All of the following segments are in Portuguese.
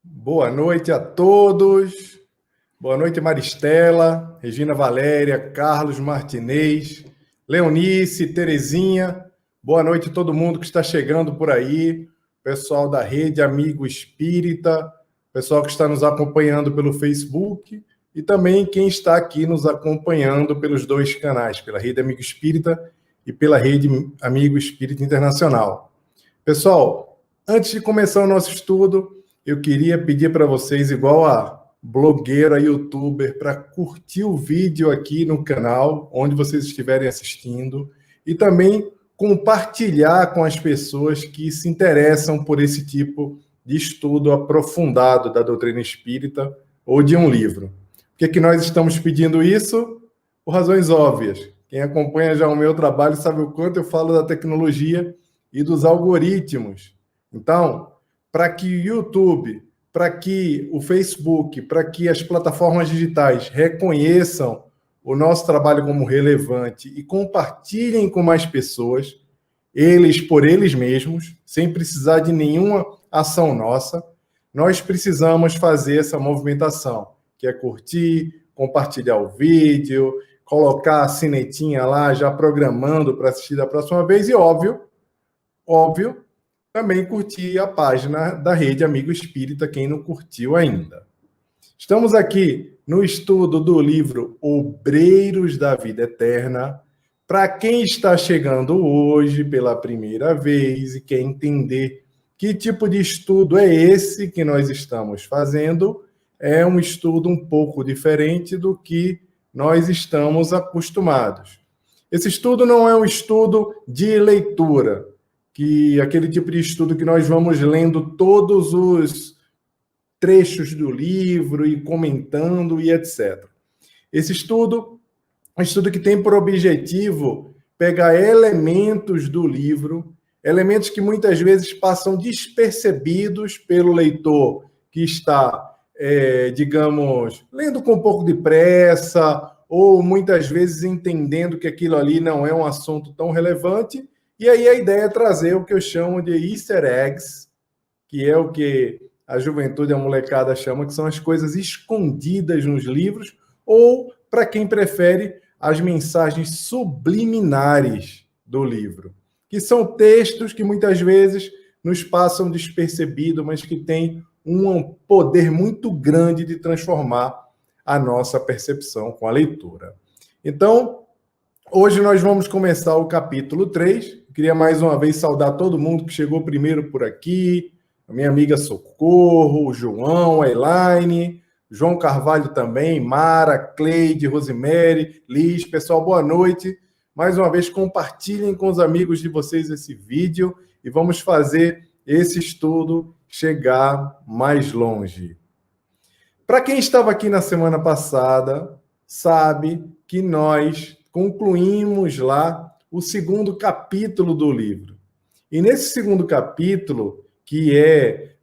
Boa noite a todos. Boa noite, Maristela, Regina Valéria, Carlos Martinez, Leonice, Terezinha. Boa noite a todo mundo que está chegando por aí, pessoal da Rede Amigo Espírita, pessoal que está nos acompanhando pelo Facebook e também quem está aqui nos acompanhando pelos dois canais, pela Rede Amigo Espírita e pela Rede Amigo Espírita Internacional. Pessoal, antes de começar o nosso estudo, eu queria pedir para vocês, igual a blogueira, youtuber, para curtir o vídeo aqui no canal, onde vocês estiverem assistindo, e também compartilhar com as pessoas que se interessam por esse tipo de estudo aprofundado da doutrina espírita ou de um livro. Por que nós estamos pedindo isso? Por razões óbvias. Quem acompanha já o meu trabalho sabe o quanto eu falo da tecnologia e dos algoritmos. Então, para que o YouTube, para que o Facebook, para que as plataformas digitais reconheçam o nosso trabalho como relevante e compartilhem com mais pessoas, eles por eles mesmos, sem precisar de nenhuma ação nossa, nós precisamos fazer essa movimentação, que é curtir, compartilhar o vídeo, colocar a sinetinha lá, já programando para assistir da próxima vez, e óbvio, também curtir a página da Rede Amigo Espírita, quem não curtiu ainda. Estamos aqui no estudo do livro Obreiros da Vida Eterna. Para quem está chegando hoje pela primeira vez e quer entender que tipo de estudo é esse que nós estamos fazendo, é um estudo um pouco diferente do que nós estamos acostumados. Esse estudo não é um estudo de leitura, que aquele tipo de estudo que nós vamos lendo todos os trechos do livro e comentando e etc. Esse estudo é um estudo que tem por objetivo pegar elementos do livro, elementos que muitas vezes passam despercebidos pelo leitor que está, digamos, lendo com um pouco de pressa ou muitas vezes entendendo que aquilo ali não é um assunto tão relevante. E aí a ideia é trazer o que eu chamo de easter eggs, que é o que a juventude, a molecada chama, que são as coisas escondidas nos livros, ou, para quem prefere, as mensagens subliminares do livro, que são textos que muitas vezes nos passam despercebido, mas que têm um poder muito grande de transformar a nossa percepção com a leitura. Então, hoje nós vamos começar o capítulo 3. Queria mais uma vez saudar todo mundo que chegou primeiro por aqui, a minha amiga Socorro, o João, a Elaine, João Carvalho também, Mara, Cleide, Rosemary, Liz. Pessoal, boa noite. Mais uma vez, compartilhem com os amigos de vocês esse vídeo e vamos fazer esse estudo chegar mais longe. Para quem estava aqui na semana passada, sabe que nós concluímos lá o segundo capítulo do livro. E nesse segundo capítulo, que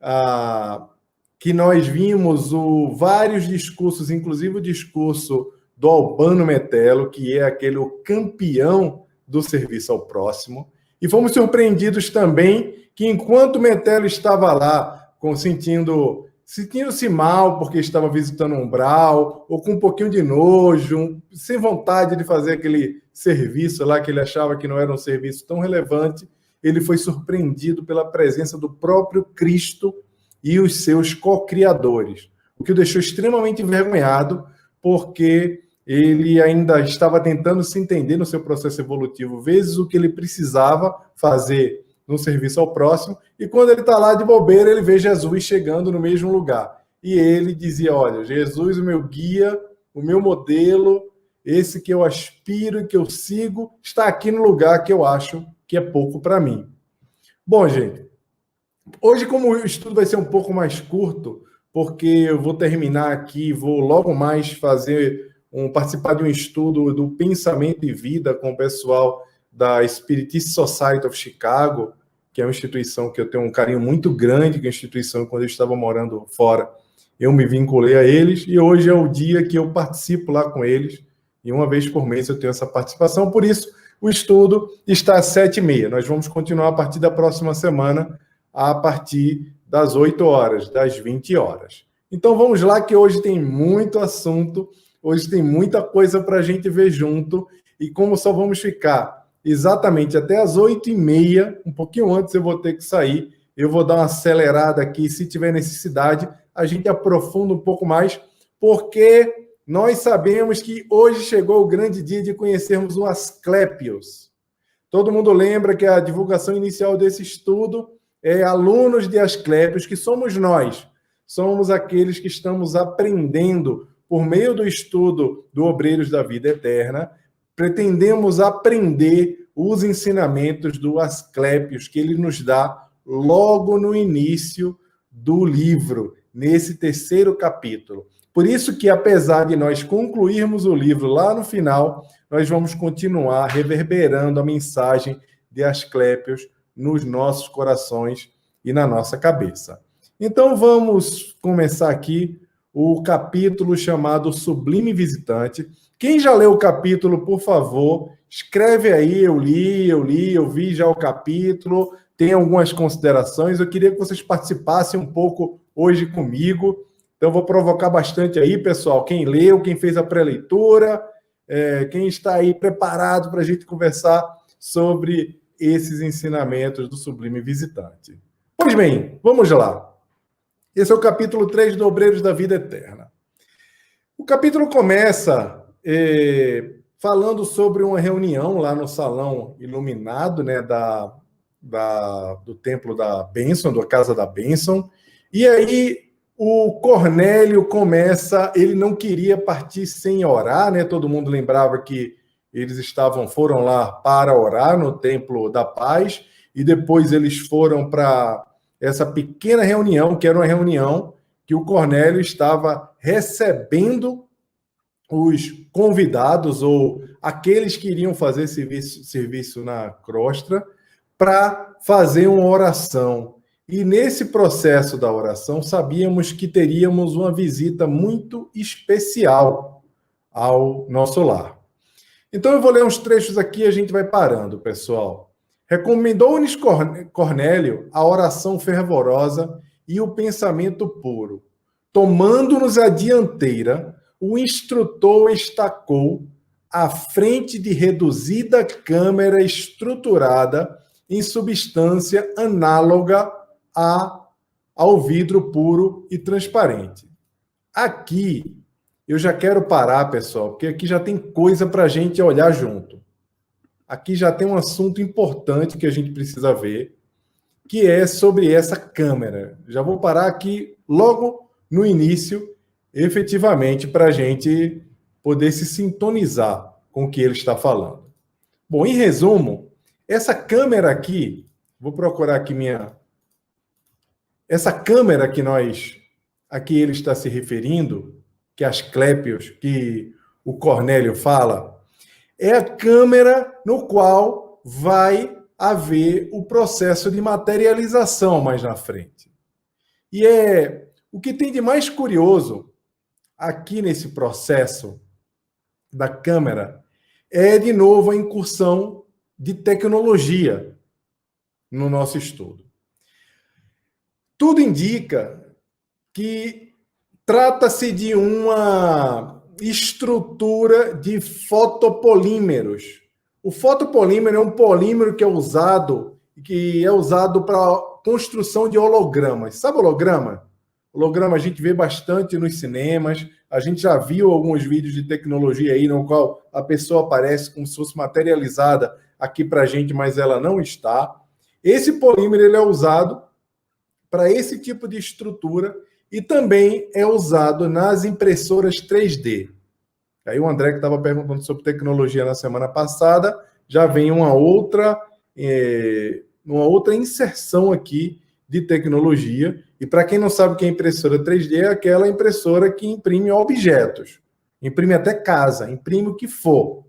nós vimos vários discursos, inclusive o discurso do Albano Metelo, que é aquele o campeão do serviço ao próximo, e fomos surpreendidos também que enquanto Metelo estava lá, sentindo-se mal porque estava visitando um umbral, ou com um pouquinho de nojo, sem vontade de fazer aquele serviço lá que ele achava que não era um serviço tão relevante, ele foi surpreendido pela presença do próprio Cristo e os seus co-criadores, o que o deixou extremamente envergonhado, porque ele ainda estava tentando se entender no seu processo evolutivo, vezes o que ele precisava fazer no serviço ao próximo, e quando ele está lá de bobeira, ele vê Jesus chegando no mesmo lugar. E ele dizia, olha, Jesus, o meu guia, o meu modelo, esse que eu aspiro e que eu sigo, está aqui no lugar que eu acho que é pouco para mim. Bom, gente, hoje, como o estudo vai ser um pouco mais curto, porque eu vou terminar aqui, vou logo mais participar de um estudo do Pensamento e Vida com o pessoal da Spiritist Society of Chicago, que é uma instituição que eu tenho um carinho muito grande, que é uma instituição, quando eu estava morando fora, eu me vinculei a eles, e hoje é o dia que eu participo lá com eles, e uma vez por mês eu tenho essa participação, por isso o estudo está às 7h30. Nós vamos continuar a partir da próxima semana, a partir das 8 horas, das 20 horas. Então vamos lá, que hoje tem muito assunto, hoje tem muita coisa para a gente ver junto, e como só vamos ficar exatamente até as 8h30, um pouquinho antes eu vou ter que sair, eu vou dar uma acelerada aqui, se tiver necessidade, a gente aprofunda um pouco mais, porque nós sabemos que hoje chegou o grande dia de conhecermos o Asclepios. Todo mundo lembra que a divulgação inicial desse estudo é alunos de Asclepios, que somos nós. Somos aqueles que estamos aprendendo, por meio do estudo do Obreiros da Vida Eterna, pretendemos aprender os ensinamentos do Asclepios, que ele nos dá logo no início do livro, nesse 3º capítulo. Por isso que, apesar de nós concluirmos o livro lá no final, nós vamos continuar reverberando a mensagem de Asclepios nos nossos corações e na nossa cabeça. Então, vamos começar aqui o capítulo chamado Sublime Visitante. Quem já leu o capítulo, por favor, escreve aí, eu vi já o capítulo, tem algumas considerações. Eu queria que vocês participassem um pouco hoje comigo. Então, vou provocar bastante aí, pessoal. Quem leu, quem fez a pré-leitura, quem está aí preparado para a gente conversar sobre esses ensinamentos do Sublime Visitante. Pois bem, vamos lá. Esse é o capítulo 3 do Obreiros da Vida Eterna. O capítulo começa falando sobre uma reunião lá no salão iluminado, né, do templo da bênção, da casa da bênção. E aí o Cornélio começa, ele não queria partir sem orar, né? Todo mundo lembrava que eles foram lá para orar no Templo da Paz, e depois eles foram para essa pequena reunião, que era uma reunião que o Cornélio estava recebendo os convidados, ou aqueles que iriam fazer serviço na crosta, para fazer uma oração. E nesse processo da oração, sabíamos que teríamos uma visita muito especial ao nosso lar. Então, eu vou ler uns trechos aqui e a gente vai parando, pessoal. Recomendou-lhes Cornélio a oração fervorosa e o pensamento puro. Tomando-nos a dianteira, o instrutor estacou à frente de reduzida câmara estruturada em substância análoga ao vidro puro e transparente. Aqui, eu já quero parar, pessoal, porque aqui já tem coisa para a gente olhar junto. Aqui já tem um assunto importante que a gente precisa ver, que é sobre essa câmera. Já vou parar aqui logo no início, efetivamente, para a gente poder se sintonizar com o que ele está falando. Bom, em resumo, essa câmera aqui, vou procurar aqui essa câmera que aqui ele está se referindo, que Asclepios, que o Cornélio fala, é a câmera no qual vai haver o processo de materialização mais na frente. E o que tem de mais curioso aqui nesse processo da câmera é, de novo, a incursão de tecnologia no nosso estudo. Tudo indica que trata-se de uma estrutura de fotopolímeros. O fotopolímero é um polímero que é usado para construção de hologramas. Sabe holograma? Holograma a gente vê bastante nos cinemas. A gente já viu alguns vídeos de tecnologia aí no qual a pessoa aparece como se fosse materializada aqui para a gente, mas ela não está. Esse polímero ele é usado para esse tipo de estrutura e também é usado nas impressoras 3D. Aí o André, que estava perguntando sobre tecnologia na semana passada, já vem uma outra inserção aqui de tecnologia. E para quem não sabe o que é impressora 3D, é aquela impressora que imprime objetos, imprime até casa, imprime o que for.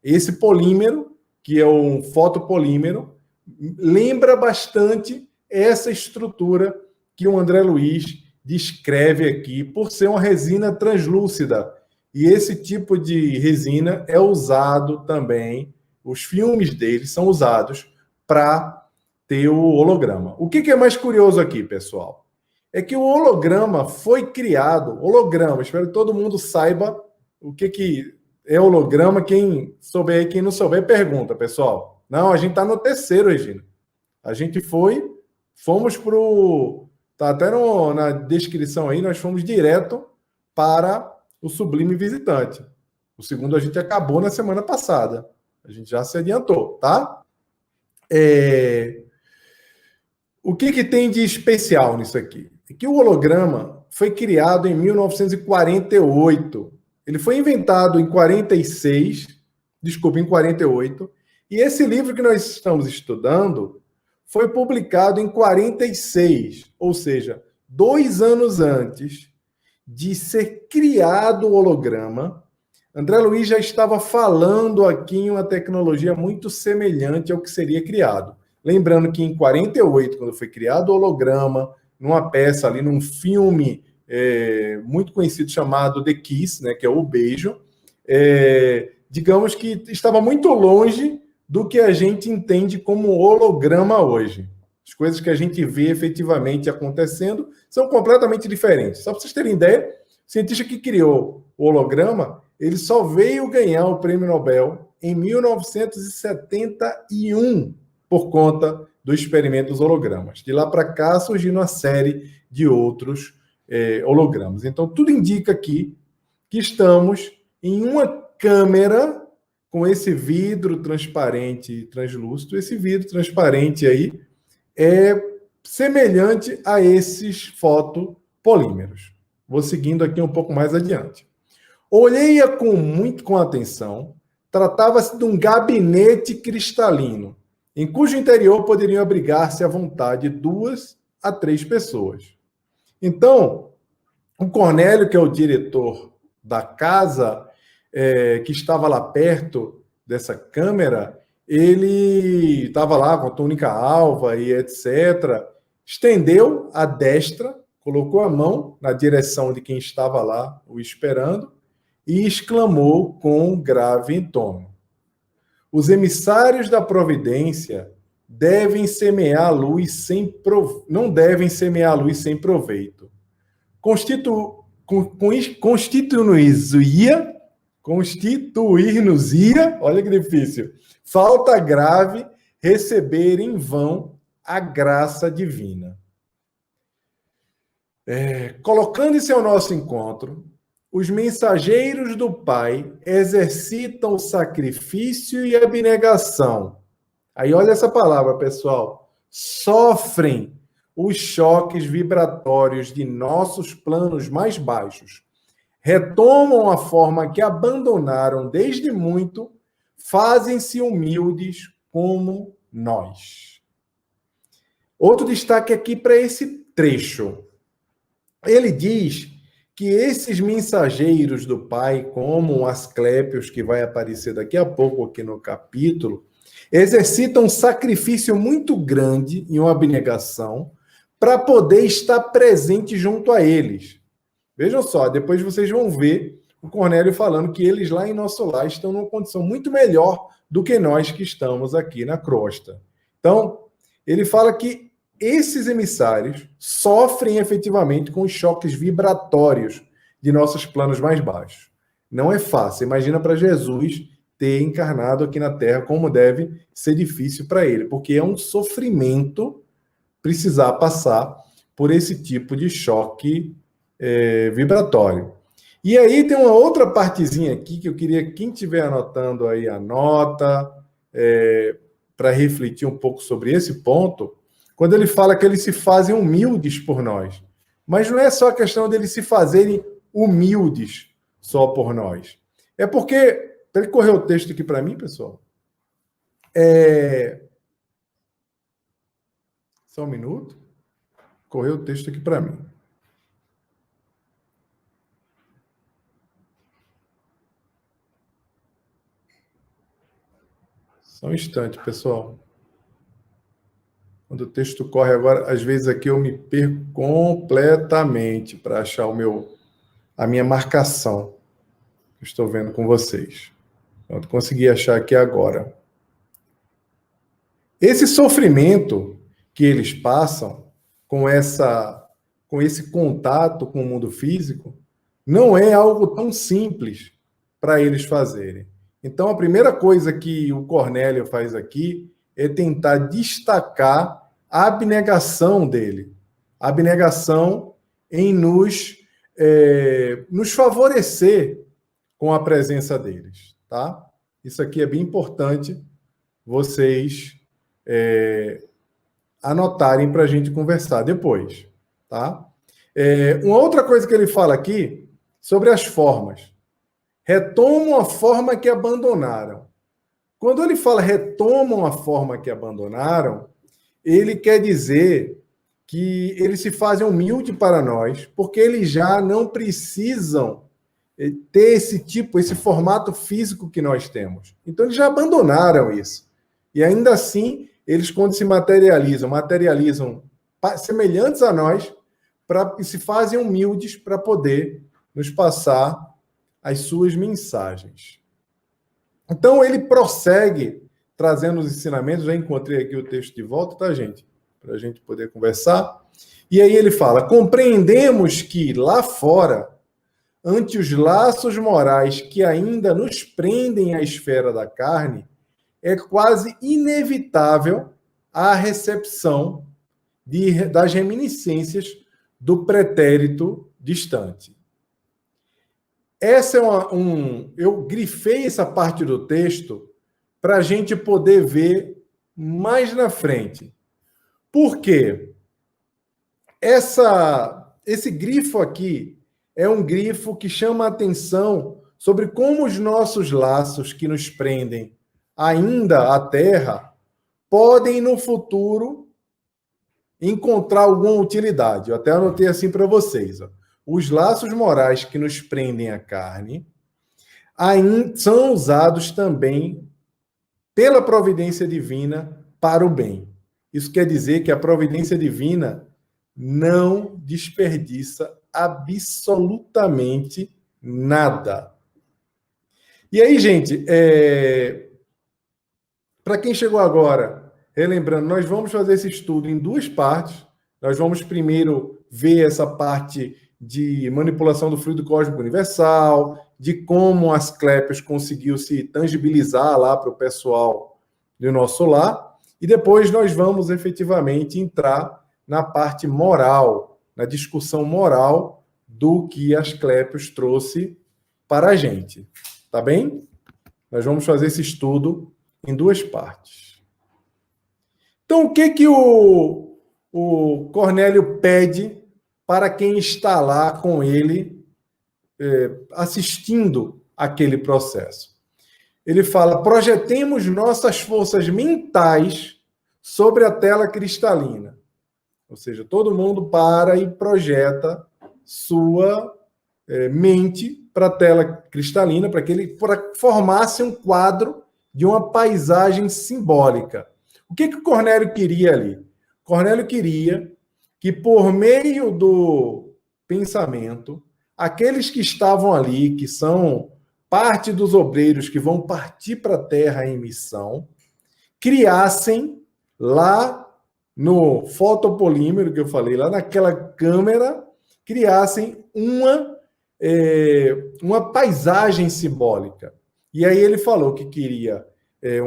Esse polímero, que é um fotopolímero, lembra bastante essa estrutura que o André Luiz descreve aqui, por ser uma resina translúcida. E esse tipo de resina é usado também, os filmes deles são usados para ter o holograma. O que é mais curioso aqui, pessoal? É que o holograma foi criado, holograma, espero que todo mundo saiba o que é holograma. Quem souber e quem não souber, pergunta, pessoal. Não, a gente está no terceiro, Regina. A gente fomos para o... Está até na descrição aí, nós fomos direto para o Sublime Visitante. O segundo a gente acabou na semana passada. A gente já se adiantou, tá? O que tem de especial nisso aqui? É que o holograma foi criado em 1948. Ele foi inventado em 46, desculpa, em 48. E esse livro que nós estamos estudando foi publicado em 46, ou seja, 2 anos antes de ser criado o holograma. André Luiz já estava falando aqui em uma tecnologia muito semelhante ao que seria criado. Lembrando que em 48, quando foi criado o holograma, numa peça ali, num filme muito conhecido chamado The Kiss, né, que é o Beijo, digamos que estava muito longe do que a gente entende como holograma hoje. As coisas que a gente vê efetivamente acontecendo são completamente diferentes. Só para vocês terem ideia, o cientista que criou o holograma, ele só veio ganhar o prêmio Nobel em 1971 por conta do experimento dos hologramas. De lá para cá surgiu uma série de outros hologramas. Então, tudo indica aqui que estamos em uma câmera com esse vidro transparente e translúcido. Esse vidro transparente aí é semelhante a esses fotopolímeros. Vou seguindo aqui um pouco mais adiante. Olhei-a com atenção. Tratava-se de um gabinete cristalino, em cujo interior poderiam abrigar-se à vontade 2 a 3 pessoas. Então, o Cornélio, que é o diretor da casa, que estava lá perto dessa câmera, ele estava lá com a túnica alva e etc. Estendeu a destra, colocou a mão na direção de quem estava lá o esperando e exclamou com grave tono: os emissários da providência devem semear a luz não devem semear a luz sem proveito. Constituir-nos-ia, olha que difícil, falta grave receber em vão a graça divina. Colocando-se ao nosso encontro, os mensageiros do Pai exercitam o sacrifício e a abnegação. Aí olha essa palavra, pessoal. Sofrem os choques vibratórios de nossos planos mais baixos. Retomam a forma que abandonaram desde muito, fazem-se humildes como nós. Outro destaque aqui para esse trecho. Ele diz que esses mensageiros do Pai, como o Asclépios, que vai aparecer daqui a pouco aqui no capítulo, exercitam um sacrifício muito grande e uma abnegação para poder estar presente junto a eles. Vejam só, depois vocês vão ver o Cornélio falando que eles lá em nosso lar estão numa condição muito melhor do que nós que estamos aqui na crosta. Então, ele fala que esses emissários sofrem efetivamente com os choques vibratórios de nossos planos mais baixos. Não é fácil. Imagina para Jesus ter encarnado aqui na Terra, como deve ser difícil para ele, porque é um sofrimento precisar passar por esse tipo de choque vibratório. E aí tem uma outra partezinha aqui que eu queria, quem estiver anotando aí, anota, para refletir um pouco sobre esse ponto, quando ele fala que eles se fazem humildes por nós. Mas não é só a questão deles se fazerem humildes só por nós. É porque, para ele correr o texto aqui para mim, pessoal, só um minuto, correu o texto aqui para mim. Só um instante, pessoal. Quando o texto corre agora, às vezes aqui eu me perco completamente para achar a minha marcação que estou vendo com vocês. Eu consegui achar aqui agora. Esse sofrimento que eles passam com esse contato com o mundo físico, não é algo tão simples para eles fazerem. Então, a primeira coisa que o Cornélio faz aqui é tentar destacar a abnegação dele, a abnegação em nos favorecer com a presença deles, tá? Isso aqui é bem importante vocês anotarem para a gente conversar depois, tá? Uma outra coisa que ele fala aqui sobre as formas. Retomam a forma que abandonaram. Quando ele fala retomam a forma que abandonaram, ele quer dizer que eles se fazem humildes para nós, porque eles já não precisam ter esse formato físico que nós temos. Então, eles já abandonaram isso. E ainda assim, eles, quando se materializam semelhantes a nós, e se fazem humildes para poder nos passar as suas mensagens. Então, ele prossegue trazendo os ensinamentos. Já encontrei aqui o texto de volta, tá, gente? Para a gente poder conversar. E aí ele fala: compreendemos que lá fora, ante os laços morais que ainda nos prendem à esfera da carne, é quase inevitável a recepção das reminiscências do pretérito distante. Essa é eu grifei essa parte do texto para a gente poder ver mais na frente. Por quê? Esse grifo aqui é um grifo que chama a atenção sobre como os nossos laços que nos prendem ainda à terra podem, no futuro, encontrar alguma utilidade. Eu até anotei assim para vocês. Ó. Os laços morais que nos prendem à carne são usados também pela providência divina para o bem. Isso quer dizer que a providência divina não desperdiça absolutamente nada. E aí, gente, para quem chegou agora, relembrando, nós vamos fazer esse estudo em duas partes. Nós vamos primeiro ver essa parte de manipulação do fluido cósmico universal, de como Asclepios conseguiu se tangibilizar lá para o pessoal do nosso lar, e depois nós vamos efetivamente entrar na parte moral, na discussão moral do que Asclepios trouxe para a gente. Tá bem? Nós vamos fazer esse estudo em duas partes. Então, o que o Cornélio pede para quem está lá com ele, assistindo aquele processo? Ele fala: projetemos nossas forças mentais sobre a tela cristalina. Ou seja, todo mundo para e projeta sua mente para a tela cristalina, para que ele formasse um quadro de uma paisagem simbólica. O que o Cornélio queria ali? Cornélio queria que, por meio do pensamento, aqueles que estavam ali, que são parte dos obreiros que vão partir para a Terra em missão, criassem lá no fotopolímero que eu falei, lá naquela câmera, criassem uma paisagem simbólica. E aí ele falou que queria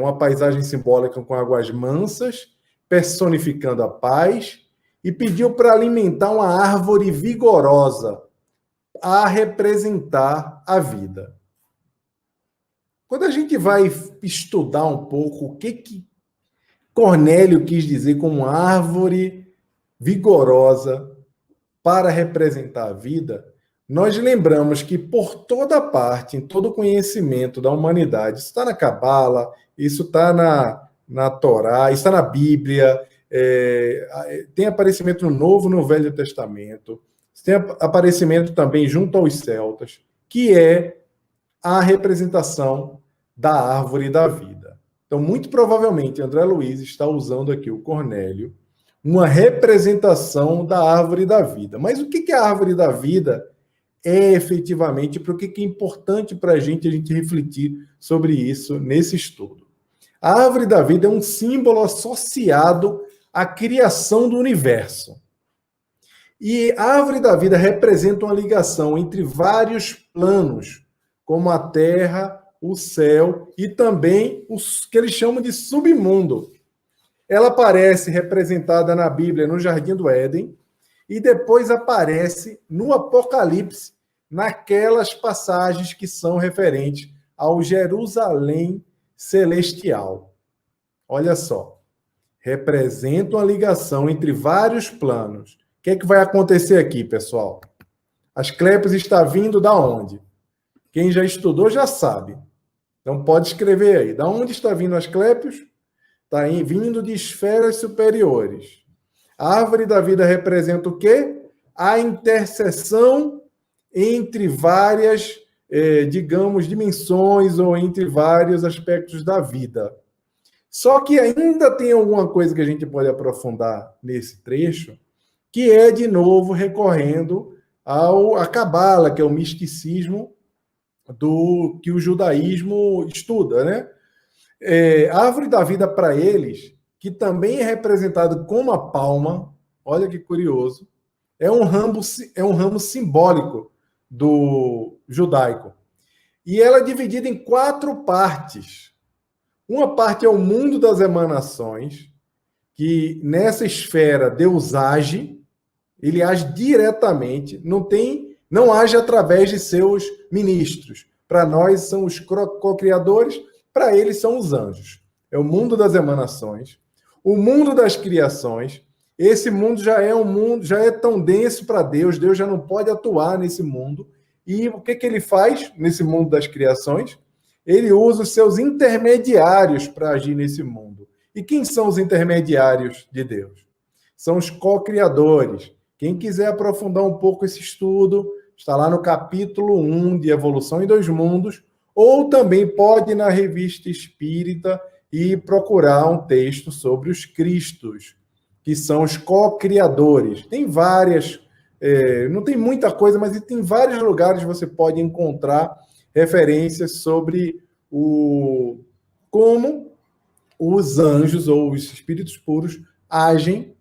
uma paisagem simbólica com águas mansas, personificando a paz, e pediu para alimentar uma árvore vigorosa a representar a vida. Quando a gente vai estudar um pouco o que Cornélio quis dizer com uma árvore vigorosa para representar a vida, nós lembramos que por toda parte, em todo o conhecimento da humanidade, isso está na Cabala, isso está na Torá, isso está na Bíblia, tem aparecimento no Novo e no Velho Testamento, tem aparecimento também junto aos celtas, que é a representação da árvore da vida. Então, muito provavelmente, André Luiz está usando aqui o Cornélio, uma representação da árvore da vida. Mas o que é a árvore da vida efetivamente? Por que é importante para a gente refletir sobre isso nesse estudo? A árvore da vida é um símbolo associado a criação do universo. E a árvore da vida representa uma ligação entre vários planos, como a terra, o céu e também os que eles chamam de submundo. Ela aparece representada na Bíblia no Jardim do Éden e depois aparece no Apocalipse, naquelas passagens que são referentes ao Jerusalém celestial. Olha só, representa uma ligação entre vários planos. O que é que vai acontecer aqui, pessoal? Asclépios está vindo da onde? Quem já estudou já sabe. Então pode escrever aí. Da onde está vindo Asclépios? Está vindo de esferas superiores. A árvore da vida representa o quê? A interseção entre várias, digamos, dimensões ou entre vários aspectos da vida. Só que ainda tem alguma coisa que a gente pode aprofundar nesse trecho, que é, de novo, recorrendo à Cabala, que é o misticismo que o judaísmo estuda, né? A árvore da vida para eles, que também é representado como a palma, olha que curioso, é um ramo simbólico do judaico. E ela é dividida em 4 partes. Uma parte é o mundo das emanações, que nessa esfera Deus age, ele age diretamente, não age através de seus ministros. Para nós são os co-criadores, para eles são os anjos. É o mundo das emanações, o mundo das criações. Esse mundo já é tão denso para Deus, Deus já não pode atuar nesse mundo. E o que ele faz nesse mundo das criações? Ele usa os seus intermediários para agir nesse mundo. E quem são os intermediários de Deus? São os co-criadores. Quem quiser aprofundar um pouco esse estudo, está lá no capítulo 1 de Evolução em Dois Mundos, ou também pode ir na Revista Espírita e procurar um texto sobre os Cristos, que são os co-criadores. Tem várias, não tem muita coisa, mas tem vários lugares que você pode encontrar referências sobre como os anjos ou os espíritos puros agem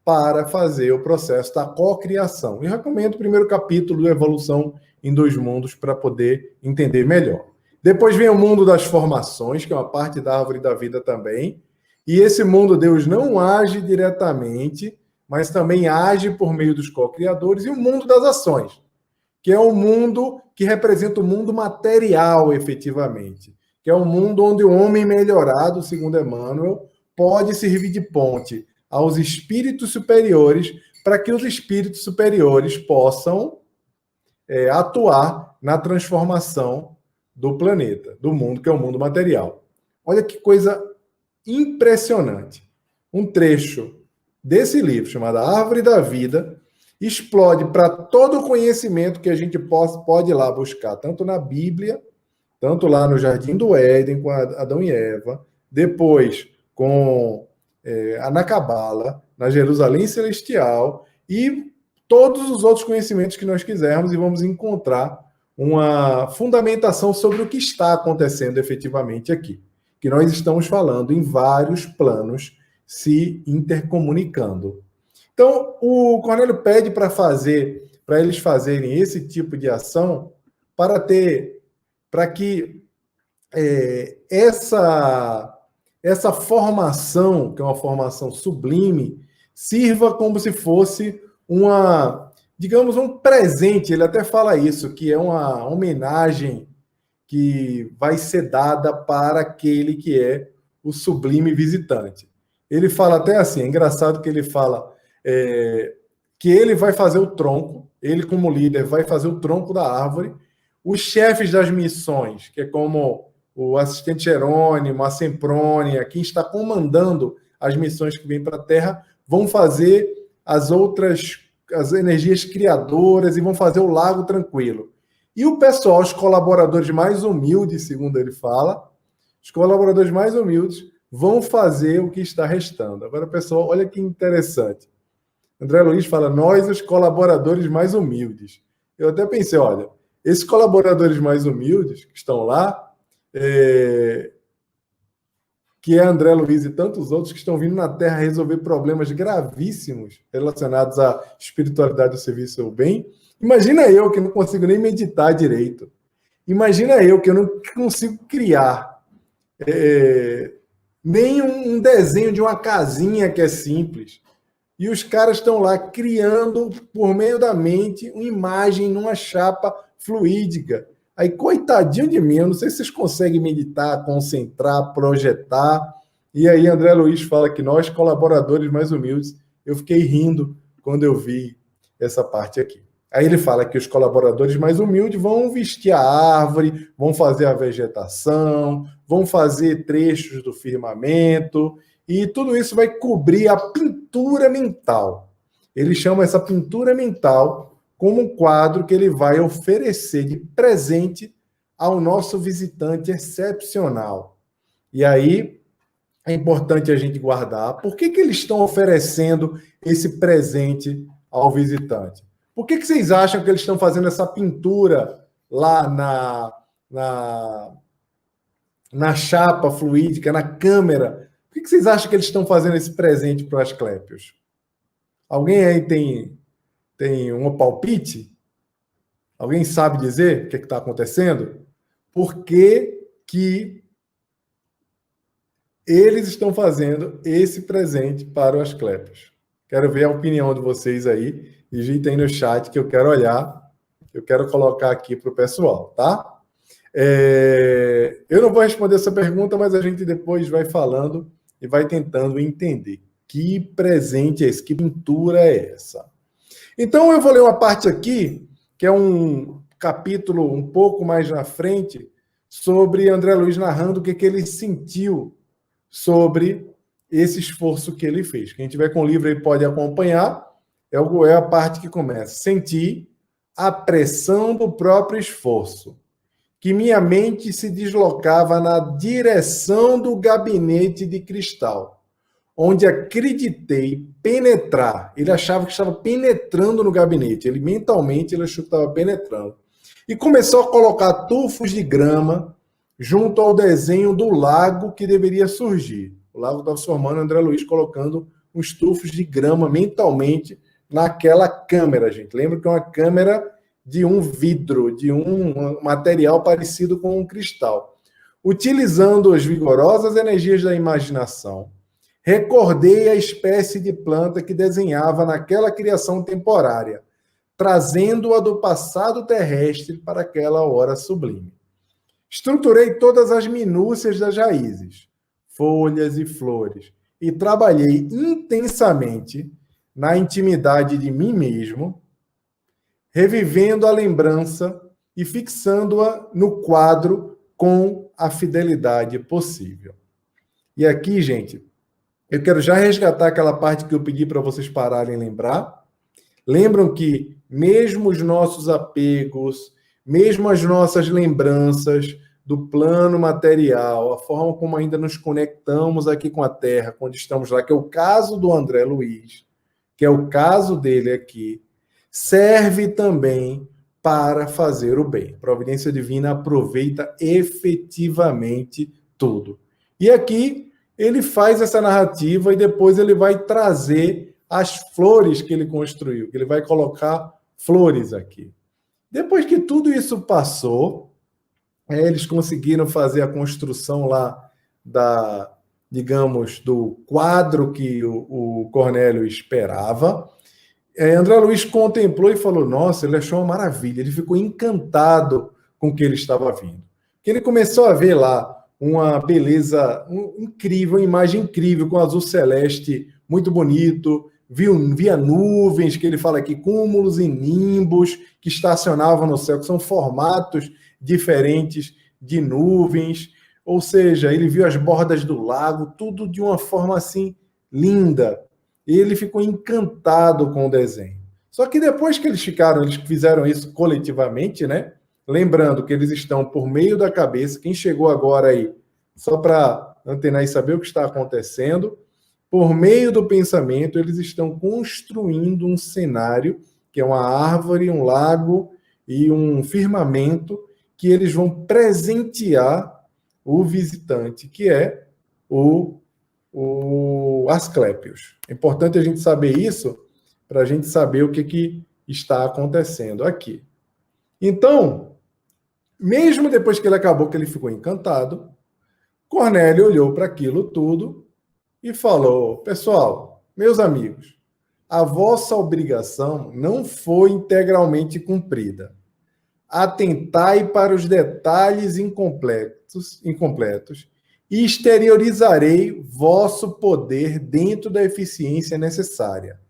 para fazer o processo da cocriação. E recomendo o primeiro capítulo do Evolução em Dois Mundos para poder entender melhor. Depois vem o mundo das formações, que é uma parte da árvore da vida também. E esse mundo, Deus não age diretamente, mas também age por meio dos co-criadores. E o mundo das ações, que é o mundo que representa o mundo material, efetivamente. Que é o mundo onde o homem melhorado, segundo Emmanuel, pode servir de ponte aos espíritos superiores, para que os espíritos superiores possam atuar na transformação do planeta, do mundo, que é o mundo material. Olha que coisa impressionante. Um trecho desse livro, chamado Árvore da Vida, explode para todo o conhecimento que a gente pode ir lá buscar, tanto na Bíblia, tanto lá no Jardim do Éden, com Adão e Eva, depois com na Cabala, na Jerusalém Celestial, e todos os outros conhecimentos que nós quisermos, e vamos encontrar uma fundamentação sobre o que está acontecendo efetivamente aqui. Que nós estamos falando em vários planos se intercomunicando. Então, o Cornélio pede para eles fazerem esse tipo de ação para que essa formação, que é uma formação sublime, sirva como se fosse digamos, um presente. Ele até fala isso, que é uma homenagem que vai ser dada para aquele que é o sublime visitante. Ele fala até assim, é engraçado que ele fala que ele vai fazer o tronco, ele como líder vai fazer o tronco da árvore, os chefes das missões, que é como o assistente Jerônimo, a Semprônia, quem está comandando as missões que vêm para a Terra, vão fazer as energias criadoras e vão fazer o lago tranquilo. E o pessoal, os colaboradores mais humildes, segundo ele fala, os colaboradores mais humildes vão fazer o que está restando. Agora, pessoal, olha que interessante. André Luiz fala, nós, os colaboradores mais humildes. Eu até pensei, olha, esses colaboradores mais humildes que estão lá, que é André Luiz e tantos outros que estão vindo na Terra resolver problemas gravíssimos relacionados à espiritualidade do serviço ao bem. Imagina eu que não consigo nem meditar direito. Imagina eu que eu não consigo criar nem um desenho de uma casinha que é simples. E os caras estão lá criando, por meio da mente, uma imagem numa chapa fluídica. Aí, coitadinho de mim, eu não sei se vocês conseguem meditar, concentrar, projetar. E aí, André Luiz fala que nós, colaboradores mais humildes, eu fiquei rindo quando eu vi essa parte aqui. Aí ele fala que os colaboradores mais humildes vão vestir a árvore, vão fazer a vegetação, vão fazer trechos do firmamento, e tudo isso vai cobrir a pintura mental. Ele chama essa pintura mental como um quadro que ele vai oferecer de presente ao nosso visitante excepcional. E aí é importante a gente guardar. Por que eles estão oferecendo esse presente ao visitante? Por que vocês acham que eles estão fazendo essa pintura lá na chapa fluídica, na câmera? Por que vocês acham que eles estão fazendo esse presente para o Asclépios? Alguém aí tem um palpite? Alguém sabe dizer o que está acontecendo? Por que eles estão fazendo esse presente para o Asclépios? Quero ver a opinião de vocês aí. Digitem no chat que eu quero olhar. Eu quero colocar aqui para o pessoal, tá? Eu não vou responder essa pergunta, mas a gente depois vai falando e vai tentando entender que presente é esse, que pintura é essa. Então, eu vou ler uma parte aqui, que é um capítulo um pouco mais na frente, sobre André Luiz narrando o que ele sentiu sobre esse esforço que ele fez. Quem tiver com o livro aí pode acompanhar. É a parte que começa. Senti a pressão do próprio esforço, que minha mente se deslocava na direção do gabinete de cristal, onde acreditei penetrar. Ele achava que estava penetrando no gabinete. Ele mentalmente ele achou que estava penetrando. E começou a colocar tufos de grama junto ao desenho do lago que deveria surgir. O lago estava se formando, André Luiz colocando uns tufos de grama mentalmente naquela câmera, gente. Lembra que é uma câmera de um vidro, de um material parecido com um cristal. Utilizando as vigorosas energias da imaginação, recordei a espécie de planta que desenhava naquela criação temporária, trazendo-a do passado terrestre para aquela hora sublime. Estruturei todas as minúcias das raízes, folhas e flores, e trabalhei intensamente na intimidade de mim mesmo, revivendo a lembrança e fixando-a no quadro com a fidelidade possível. E aqui, gente, eu quero já resgatar aquela parte que eu pedi para vocês pararem e lembrar. Lembram que mesmo os nossos apegos, mesmo as nossas lembranças do plano material, a forma como ainda nos conectamos aqui com a Terra, quando estamos lá, que é o caso do André Luiz, que é o caso dele aqui, serve também para fazer o bem. A providência divina aproveita efetivamente tudo. E aqui ele faz essa narrativa e depois ele vai trazer as flores que ele construiu, que ele vai colocar flores aqui. Depois que tudo isso passou, eles conseguiram fazer a construção lá digamos, do quadro que o Cornélio esperava. André Luiz contemplou e falou, nossa, ele achou uma maravilha, ele ficou encantado com o que ele estava vendo. Que ele começou a ver lá uma beleza incrível, uma imagem incrível, com azul celeste muito bonito, via nuvens, que ele fala aqui, cúmulos e nimbos que estacionavam no céu, que são formatos diferentes de nuvens, ou seja, ele viu as bordas do lago, tudo de uma forma assim linda. E ele ficou encantado com o desenho. Só que depois que eles fizeram isso coletivamente, né? Lembrando que eles estão por meio da cabeça, quem chegou agora aí, só para antenar e saber o que está acontecendo, por meio do pensamento, eles estão construindo um cenário, que é uma árvore, um lago e um firmamento, que eles vão presentear o visitante, que é o Asclépios. É importante a gente saber isso para a gente saber o que está acontecendo aqui. Então, mesmo depois que ele acabou, que ele ficou encantado, Cornélio olhou para aquilo tudo e falou: pessoal, meus amigos, a vossa obrigação não foi integralmente cumprida. Atentai para os detalhes incompletos e exteriorizarei vosso poder dentro da eficiência necessária.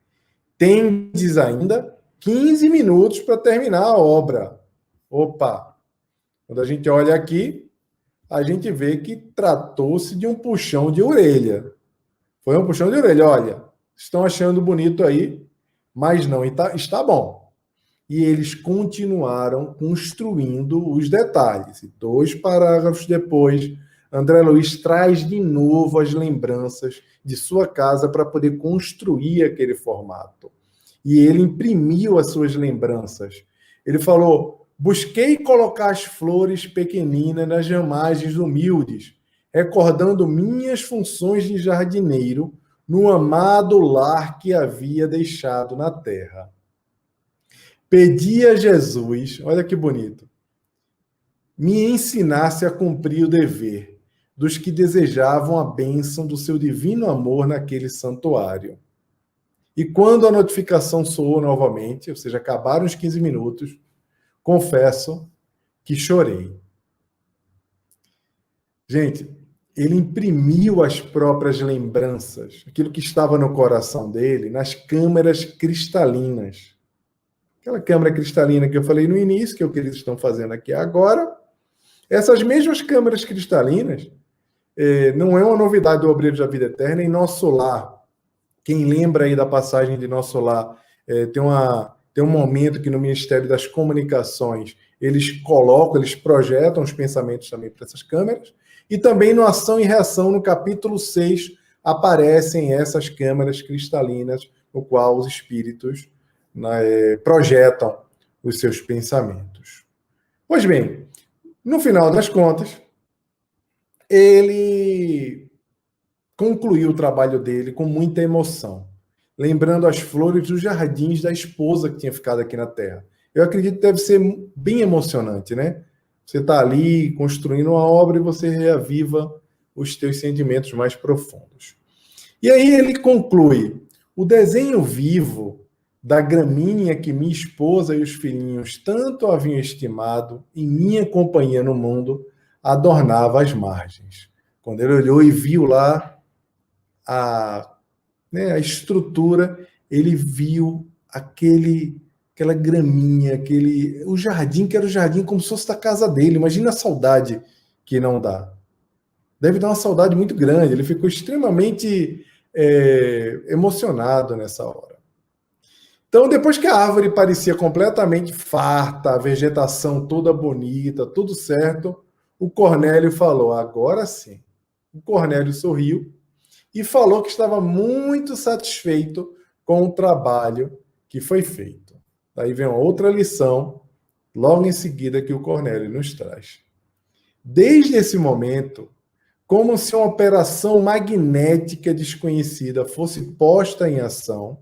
Tendes ainda 15 minutos para terminar a obra. Opa! Quando a gente olha aqui, a gente vê que tratou-se de um puxão de orelha. Foi um puxão de orelha. Olha, estão achando bonito aí, mas não está bom. E eles continuaram construindo os detalhes. E 2 parágrafos depois, André Luiz traz de novo as lembranças de sua casa para poder construir aquele formato. E ele imprimiu as suas lembranças. Ele falou: busquei colocar as flores pequeninas nas ramagens humildes, recordando minhas funções de jardineiro no amado lar que havia deixado na terra. Pedi a Jesus, olha que bonito, me ensinasse a cumprir o dever dos que desejavam a bênção do seu divino amor naquele santuário. E quando a notificação soou novamente, ou seja, acabaram os 15 minutos, confesso que chorei. Gente, ele imprimiu as próprias lembranças, aquilo que estava no coração dele, nas câmeras cristalinas. Aquela câmera cristalina que eu falei no início, que é o que eles estão fazendo aqui agora. Essas mesmas câmeras cristalinas, não é uma novidade do Obreiros da Vida Eterna, em Nosso Lar. Quem lembra aí da passagem de Nosso Lar, tem um momento que no Ministério das Comunicações eles projetam os pensamentos também para essas câmeras, e também no Ação e Reação, no capítulo 6, aparecem essas câmeras cristalinas, no qual os espíritos projetam os seus pensamentos. Pois bem, no final das contas, ele concluiu o trabalho dele com muita emoção, lembrando as flores dos jardins da esposa que tinha ficado aqui na Terra. Eu acredito que deve ser bem emocionante, né? Você está ali construindo uma obra e você reaviva os teus sentimentos mais profundos. E aí ele conclui: o desenho vivo da gramínea que minha esposa e os filhinhos tanto haviam estimado em minha companhia no mundo adornava as margens. Quando ele olhou e viu lá a estrutura, ele viu aquela graminha, o jardim, que era o jardim como se fosse da casa dele. Imagina a saudade que não dá. Deve dar uma saudade muito grande. Ele ficou extremamente emocionado nessa hora. Então, depois que a árvore parecia completamente farta, a vegetação toda bonita, tudo certo, o Cornélio falou: agora sim. O Cornélio sorriu e falou que estava muito satisfeito com o trabalho que foi feito. Daí vem uma outra lição, logo em seguida, que o Cornélio nos traz. Desde esse momento, como se uma operação magnética desconhecida fosse posta em ação,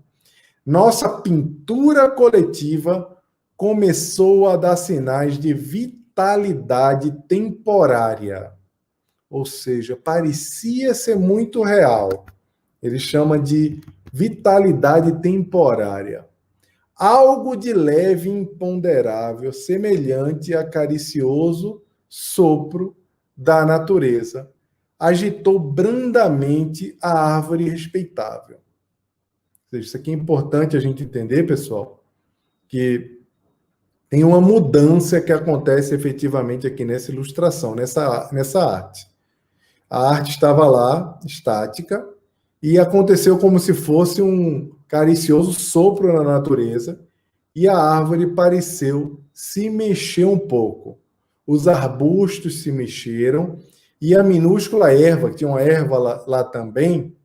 nossa pintura coletiva começou a dar sinais de vitalidade temporária. Ou seja, parecia ser muito real. Ele chama de vitalidade temporária. Algo de leve e imponderável, semelhante a caricioso sopro da natureza, agitou brandamente a árvore respeitável. Ou seja, isso aqui é importante a gente entender, pessoal, que tem uma mudança que acontece efetivamente aqui nessa ilustração, nessa arte. A arte estava lá, estática, e aconteceu como se fosse um caricioso sopro na natureza, e a árvore pareceu se mexer um pouco. Os arbustos se mexeram, e a minúscula erva, que tinha uma erva lá também,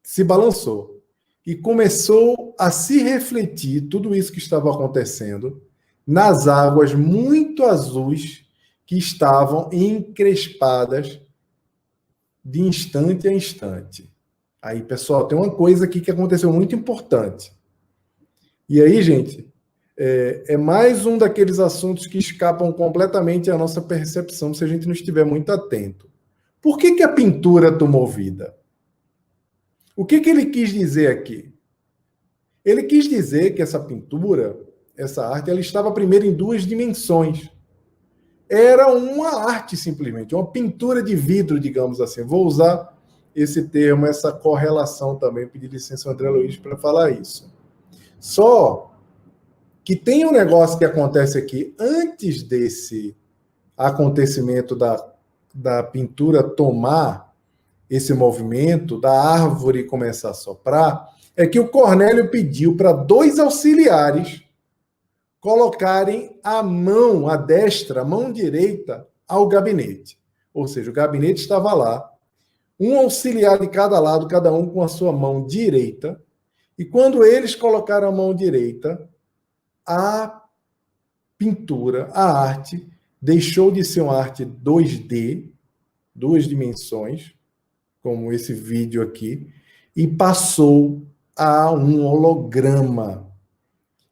se balançou. E começou a se refletir tudo isso que estava acontecendo nas águas muito azuis que estavam encrespadas de instante a instante. Aí, pessoal, tem uma coisa aqui que aconteceu muito importante. E aí, gente, é mais um daqueles assuntos que escapam completamente à nossa percepção se a gente não estiver muito atento. Por que a pintura tomou vida? O que ele quis dizer aqui? Ele quis dizer que essa pintura, essa arte, ela estava primeiro em duas dimensões. Era uma arte, simplesmente, uma pintura de vidro, digamos assim. Vou usar esse termo, essa correlação também, pedir licença ao André Luiz para falar isso. Só que tem um negócio que acontece aqui antes desse acontecimento da pintura tomar esse movimento, da árvore começar a soprar, é que o Cornélio pediu para dois auxiliares colocarem a mão, a destra, a mão direita, ao gabinete. Ou seja, o gabinete estava lá, um auxiliar de cada lado, cada um com a sua mão direita, e quando eles colocaram a mão direita, a pintura, a arte, deixou de ser uma arte 2D, duas dimensões, como esse vídeo aqui, e passou a um holograma.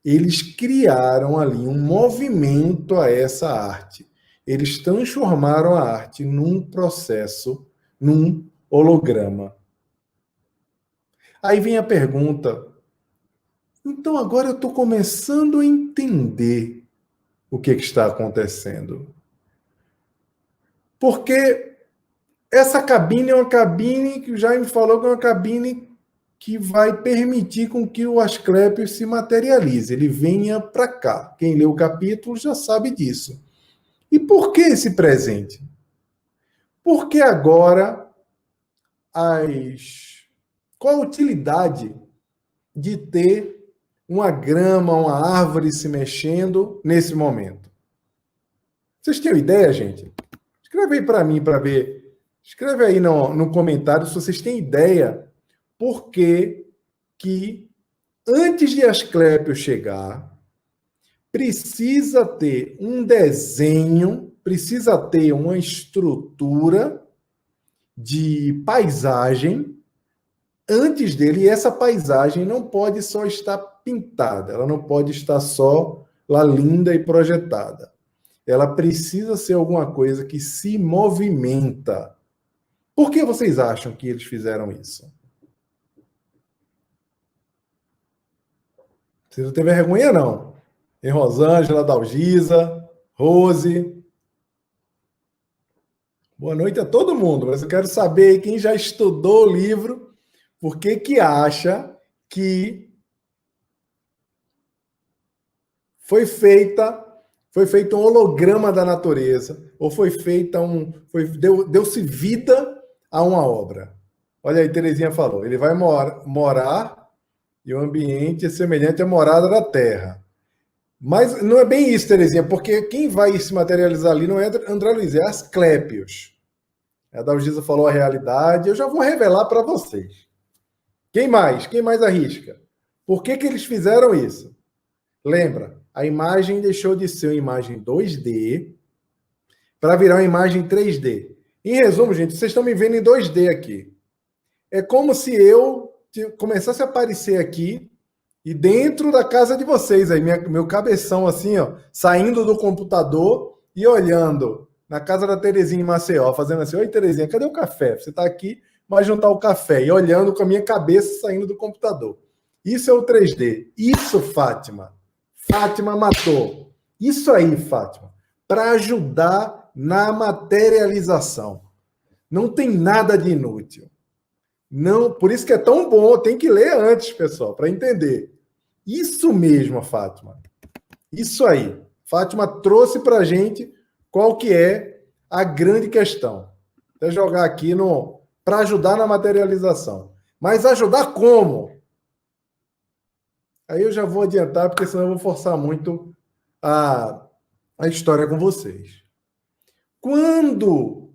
Eles criaram ali um movimento a essa arte. Eles transformaram a arte num processo, num holograma. Aí vem a pergunta, então agora eu estou começando a entender o que está acontecendo. Porque essa cabine é uma cabine que o Jaime falou que é uma cabine que vai permitir com que o Asclépios se materialize, ele venha para cá. Quem leu o capítulo já sabe disso. E por que esse presente? Porque agora qual a utilidade de ter uma grama, uma árvore se mexendo nesse momento? Vocês têm ideia, gente? Escreve aí para mim para ver. Escreve aí no comentário se vocês têm ideia por que antes de Asclépios chegar, precisa ter um desenho, precisa ter uma estrutura de paisagem antes dele, e essa paisagem não pode só estar pintada, ela não pode estar só lá linda e projetada. Ela precisa ser alguma coisa que se movimenta. Por que vocês acham que eles fizeram isso? Vocês não têm vergonha, não. Tem Rosângela, Dalgisa, Rose. Boa noite a todo mundo, mas eu quero saber quem já estudou o livro, por que acha que foi feito um holograma da natureza, ou deu-se vida a uma obra. Olha aí, Terezinha falou, ele vai morar e o ambiente é semelhante à morada da terra. Mas não é bem isso, Terezinha, porque quem vai se materializar ali não é André Luiz, é Asclépios. A Dalgisa falou a realidade, eu já vou revelar para vocês. Quem mais? Quem mais arrisca? Por que eles fizeram isso? Lembra, a imagem deixou de ser uma imagem 2D para virar uma imagem 3D. Em resumo, gente, vocês estão me vendo em 2D aqui. É como se eu começasse a aparecer aqui e dentro da casa de vocês, aí meu cabeção assim, ó, saindo do computador e olhando na casa da Terezinha em Maceió, fazendo assim, oi Terezinha, cadê o café? Você está aqui, vai juntar o café, e olhando com a minha cabeça saindo do computador. Isso é o 3D. Isso, Fátima. Fátima matou. Isso aí, Fátima, para ajudar na materialização. Não tem nada de inútil. Não, por isso que é tão bom, tem que ler antes, pessoal, para entender. Isso mesmo, Fátima. Isso aí. Fátima trouxe para a gente qual que é a grande questão. Vou jogar aqui para ajudar na materialização. Mas ajudar como? Aí eu já vou adiantar, porque senão eu vou forçar muito a história com vocês. Quando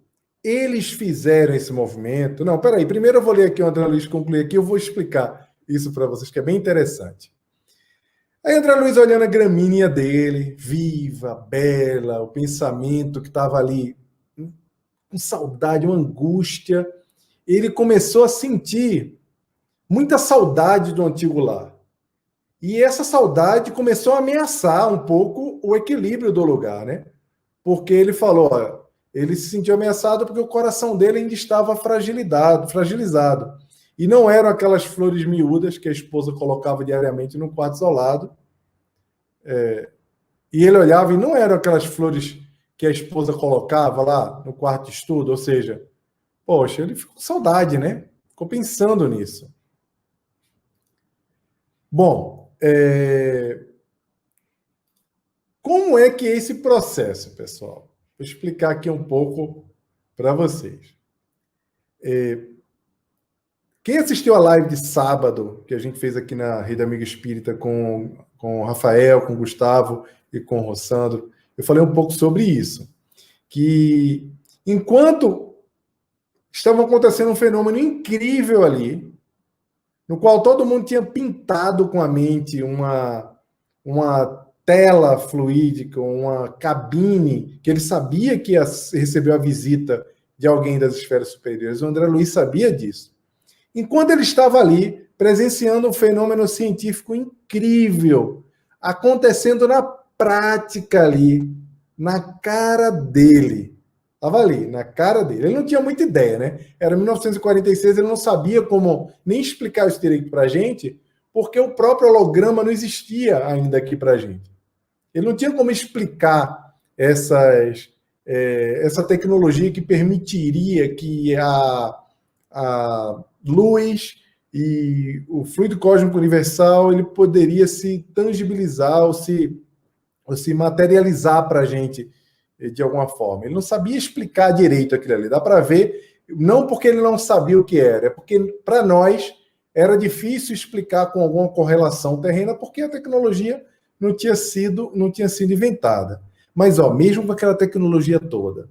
eles fizeram esse movimento... Não, peraí, primeiro eu vou ler aqui o André Luiz concluir aqui, eu vou explicar isso para vocês, que é bem interessante. Aí André Luiz olhando a gramínea dele, viva, bela, o pensamento que estava ali com saudade, uma angústia, ele começou a sentir muita saudade do antigo lar. E essa saudade começou a ameaçar um pouco o equilíbrio do lugar, né? Porque ele falou, ó, ele se sentiu ameaçado porque o coração dele ainda estava fragilizado. E não eram aquelas flores miúdas que a esposa colocava diariamente no quarto isolado. E ele olhava e não eram aquelas flores que a esposa colocava lá no quarto de estudo. Ou seja, poxa, ele ficou com saudade, né? Ficou pensando nisso. Bom, como é que é esse processo, pessoal? Vou explicar aqui um pouco para vocês. Quem assistiu a live de sábado, que a gente fez aqui na Rede Amigo Espírita com o Rafael, com o Gustavo e com o Rossandro, eu falei um pouco sobre isso. Que enquanto estava acontecendo um fenômeno incrível ali, no qual todo mundo tinha pintado com a mente uma tela fluídica, uma cabine, que ele sabia que ia receber a visita de alguém das esferas superiores. O André Luiz sabia disso. Enquanto ele estava ali, presenciando um fenômeno científico incrível, acontecendo na prática ali, na cara dele. Estava ali, na cara dele. Ele não tinha muita ideia, né? Era 1946, ele não sabia como nem explicar isso direito para a gente, porque o próprio holograma não existia ainda aqui para a gente. Ele não tinha como explicar essa tecnologia que permitiria que a luz e o fluido cósmico universal ele poderia se tangibilizar ou se materializar para a gente de alguma forma. Ele não sabia explicar direito aquilo ali. Dá para ver, não porque ele não sabia o que era, é porque para nós era difícil explicar com alguma correlação terrena, porque a tecnologia não tinha sido inventada. Mas, mesmo com aquela tecnologia toda,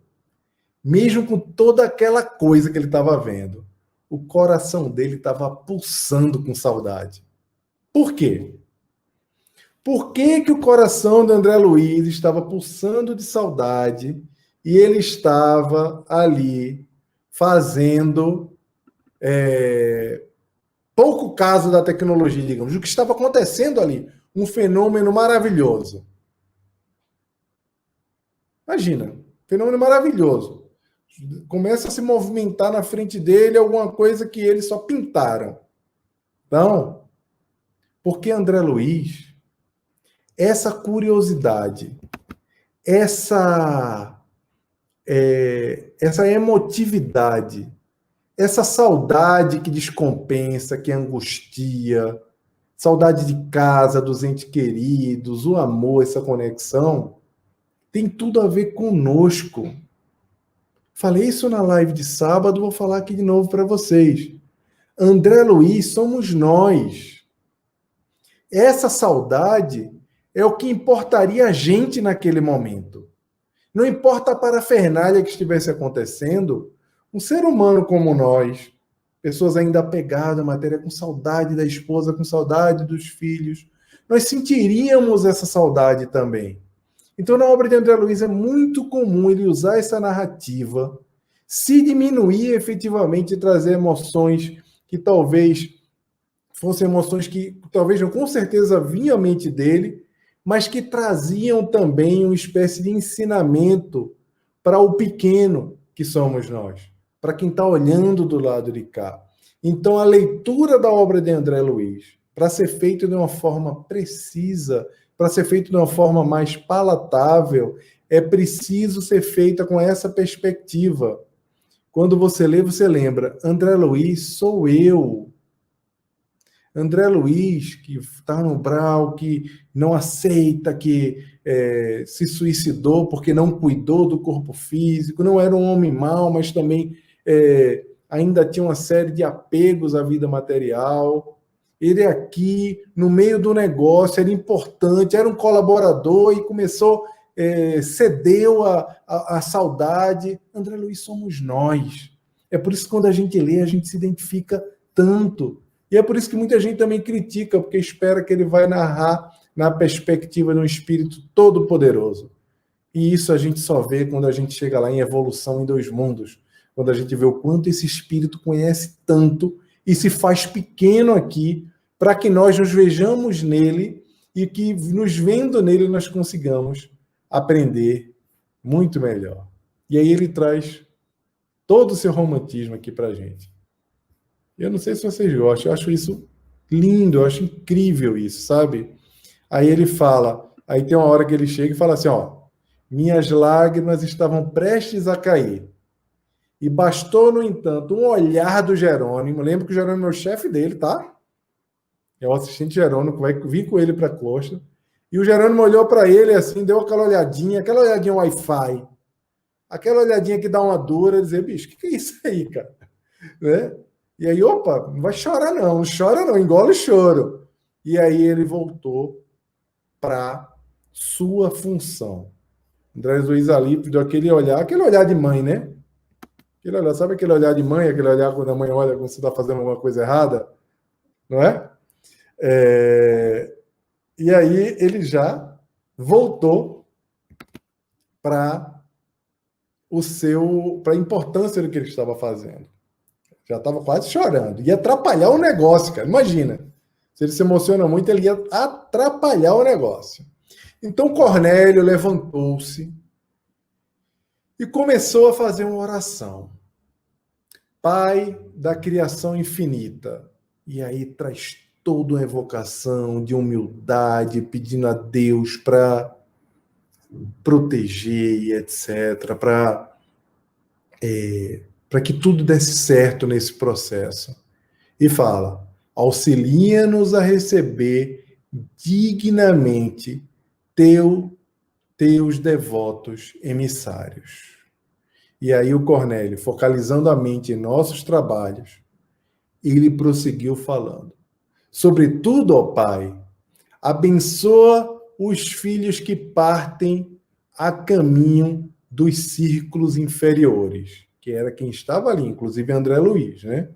mesmo com toda aquela coisa que ele estava vendo, o coração dele estava pulsando com saudade. Por quê? Por que o coração de André Luiz estava pulsando de saudade e ele estava ali fazendo pouco caso da tecnologia, digamos, o que estava acontecendo ali, um fenômeno maravilhoso. Imagina, fenômeno maravilhoso. Começa a se movimentar na frente dele alguma coisa que eles só pintaram. Então, porque André Luiz, essa curiosidade, essa emotividade, essa saudade que descompensa, que angustia, saudade de casa, dos entes queridos, o amor, essa conexão, tem tudo a ver conosco. Falei isso na live de sábado, vou falar aqui de novo para vocês. André Luiz somos nós. Essa saudade é o que importaria a gente naquele momento. Não importa a parafernália que estivesse acontecendo, um ser humano como nós, pessoas ainda apegadas à matéria, com saudade da esposa, com saudade dos filhos, nós sentiríamos essa saudade também. Então, na obra de André Luiz é muito comum ele usar essa narrativa, se diminuir efetivamente e trazer emoções que talvez fossem emoções que talvez não, com certeza vinham à mente dele, mas que traziam também uma espécie de ensinamento para o pequeno que somos nós, para quem está olhando do lado de cá. Então, a leitura da obra de André Luiz, para ser feita de uma forma precisa, para ser feita de uma forma mais palatável, é preciso ser feita com essa perspectiva. Quando você lê, você lembra, André Luiz sou eu. André Luiz, que está no umbral, que não aceita, que se suicidou porque não cuidou do corpo físico, não era um homem mau, mas também ainda tinha uma série de apegos à vida material. Ele aqui, no meio do negócio, era importante, era um colaborador e começou, cedeu a saudade. André Luiz somos nós. É por isso que quando a gente lê, a gente se identifica tanto. E é por isso que muita gente também critica, porque espera que ele vai narrar na perspectiva de um espírito todo-poderoso. E isso a gente só vê quando a gente chega lá em Evolução em Dois Mundos, quando a gente vê o quanto esse espírito conhece tanto e se faz pequeno aqui, para que nós nos vejamos nele e que, nos vendo nele, nós consigamos aprender muito melhor. E aí ele traz todo o seu romantismo aqui para a gente. Eu não sei se vocês gostam, eu acho isso lindo, eu acho incrível isso, sabe? Aí ele fala, aí tem uma hora que ele chega e fala assim, ó, minhas lágrimas estavam prestes a cair. E bastou, no entanto, um olhar do Jerônimo. Lembra que o Jerônimo é o chefe dele, tá? É o assistente Jerônimo, que vai vir com ele para a costa. E o Jerônimo olhou para ele assim, deu aquela olhadinha Wi-Fi. Aquela olhadinha que dá uma dura, dizer, bicho, o que é isso aí, cara? Né? E aí, opa, não vai chorar não chora não, engole o choro. E aí ele voltou para sua função. André Luiz ali deu aquele olhar de mãe, né? Aquele olhar, sabe aquele olhar de mãe, aquele olhar quando a mãe olha quando você está fazendo alguma coisa errada? Não é? E aí ele já voltou para a importância do que ele estava fazendo. Já estava quase chorando. Ia atrapalhar o negócio, cara. Imagina. Se ele se emociona muito, ele ia atrapalhar o negócio. Então Cornélio levantou-se e começou a fazer uma oração. Pai da criação infinita. E aí traz toda uma evocação de humildade, pedindo a Deus para proteger e etc., para que tudo desse certo nesse processo. E fala, auxilia-nos a receber dignamente teus devotos emissários. E aí o Cornélio, focalizando a mente em nossos trabalhos, ele prosseguiu falando. Sobretudo, ó Pai, abençoa os filhos que partem a caminho dos círculos inferiores, que era quem estava ali, inclusive André Luiz, né?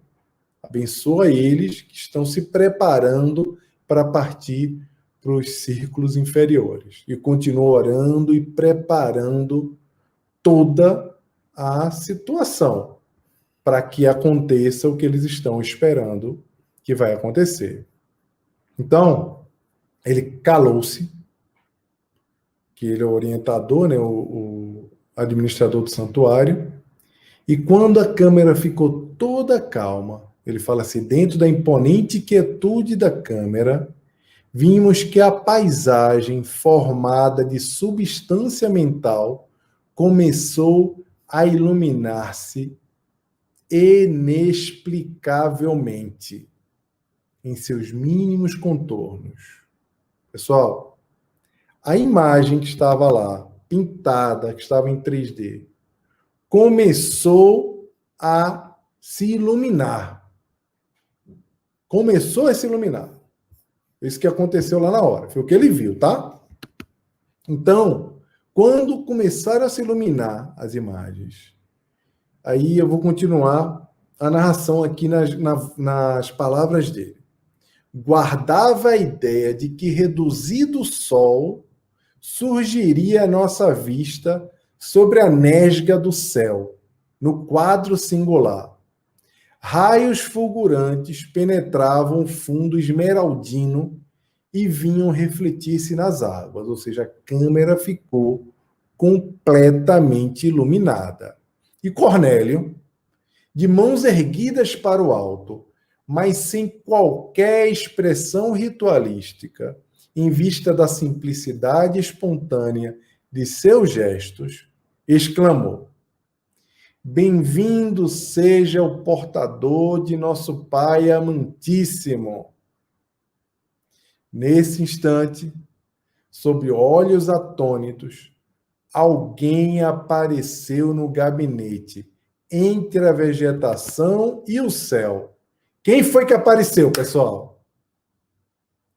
Abençoa eles que estão se preparando para partir para os círculos inferiores. E continua orando e preparando toda a situação para que aconteça o que eles estão esperando que vai acontecer. Então, ele calou-se, que ele é o orientador, né, o administrador do santuário, e quando a câmara ficou toda calma, ele fala assim, dentro da imponente quietude da câmara, vimos que a paisagem formada de substância mental começou a iluminar-se inexplicavelmente em seus mínimos contornos. Pessoal, a imagem que estava lá, pintada, que estava em 3D, começou a se iluminar. Começou a se iluminar. Isso que aconteceu lá na hora. Foi o que ele viu, tá? Então, quando começaram a se iluminar as imagens, aí eu vou continuar a narração aqui nas palavras dele. Guardava a ideia de que, reduzido o sol, surgiria à nossa vista sobre a nesga do céu, no quadro singular. Raios fulgurantes penetravam o fundo esmeraldino e vinham refletir-se nas águas, ou seja, a câmera ficou completamente iluminada. E Cornélio, de mãos erguidas para o alto, mas sem qualquer expressão ritualística, em vista da simplicidade espontânea de seus gestos, exclamou: Bem-vindo seja o portador de nosso Pai amantíssimo. Nesse instante, sob olhos atônitos, alguém apareceu no gabinete, entre a vegetação e o céu. Quem foi que apareceu, pessoal?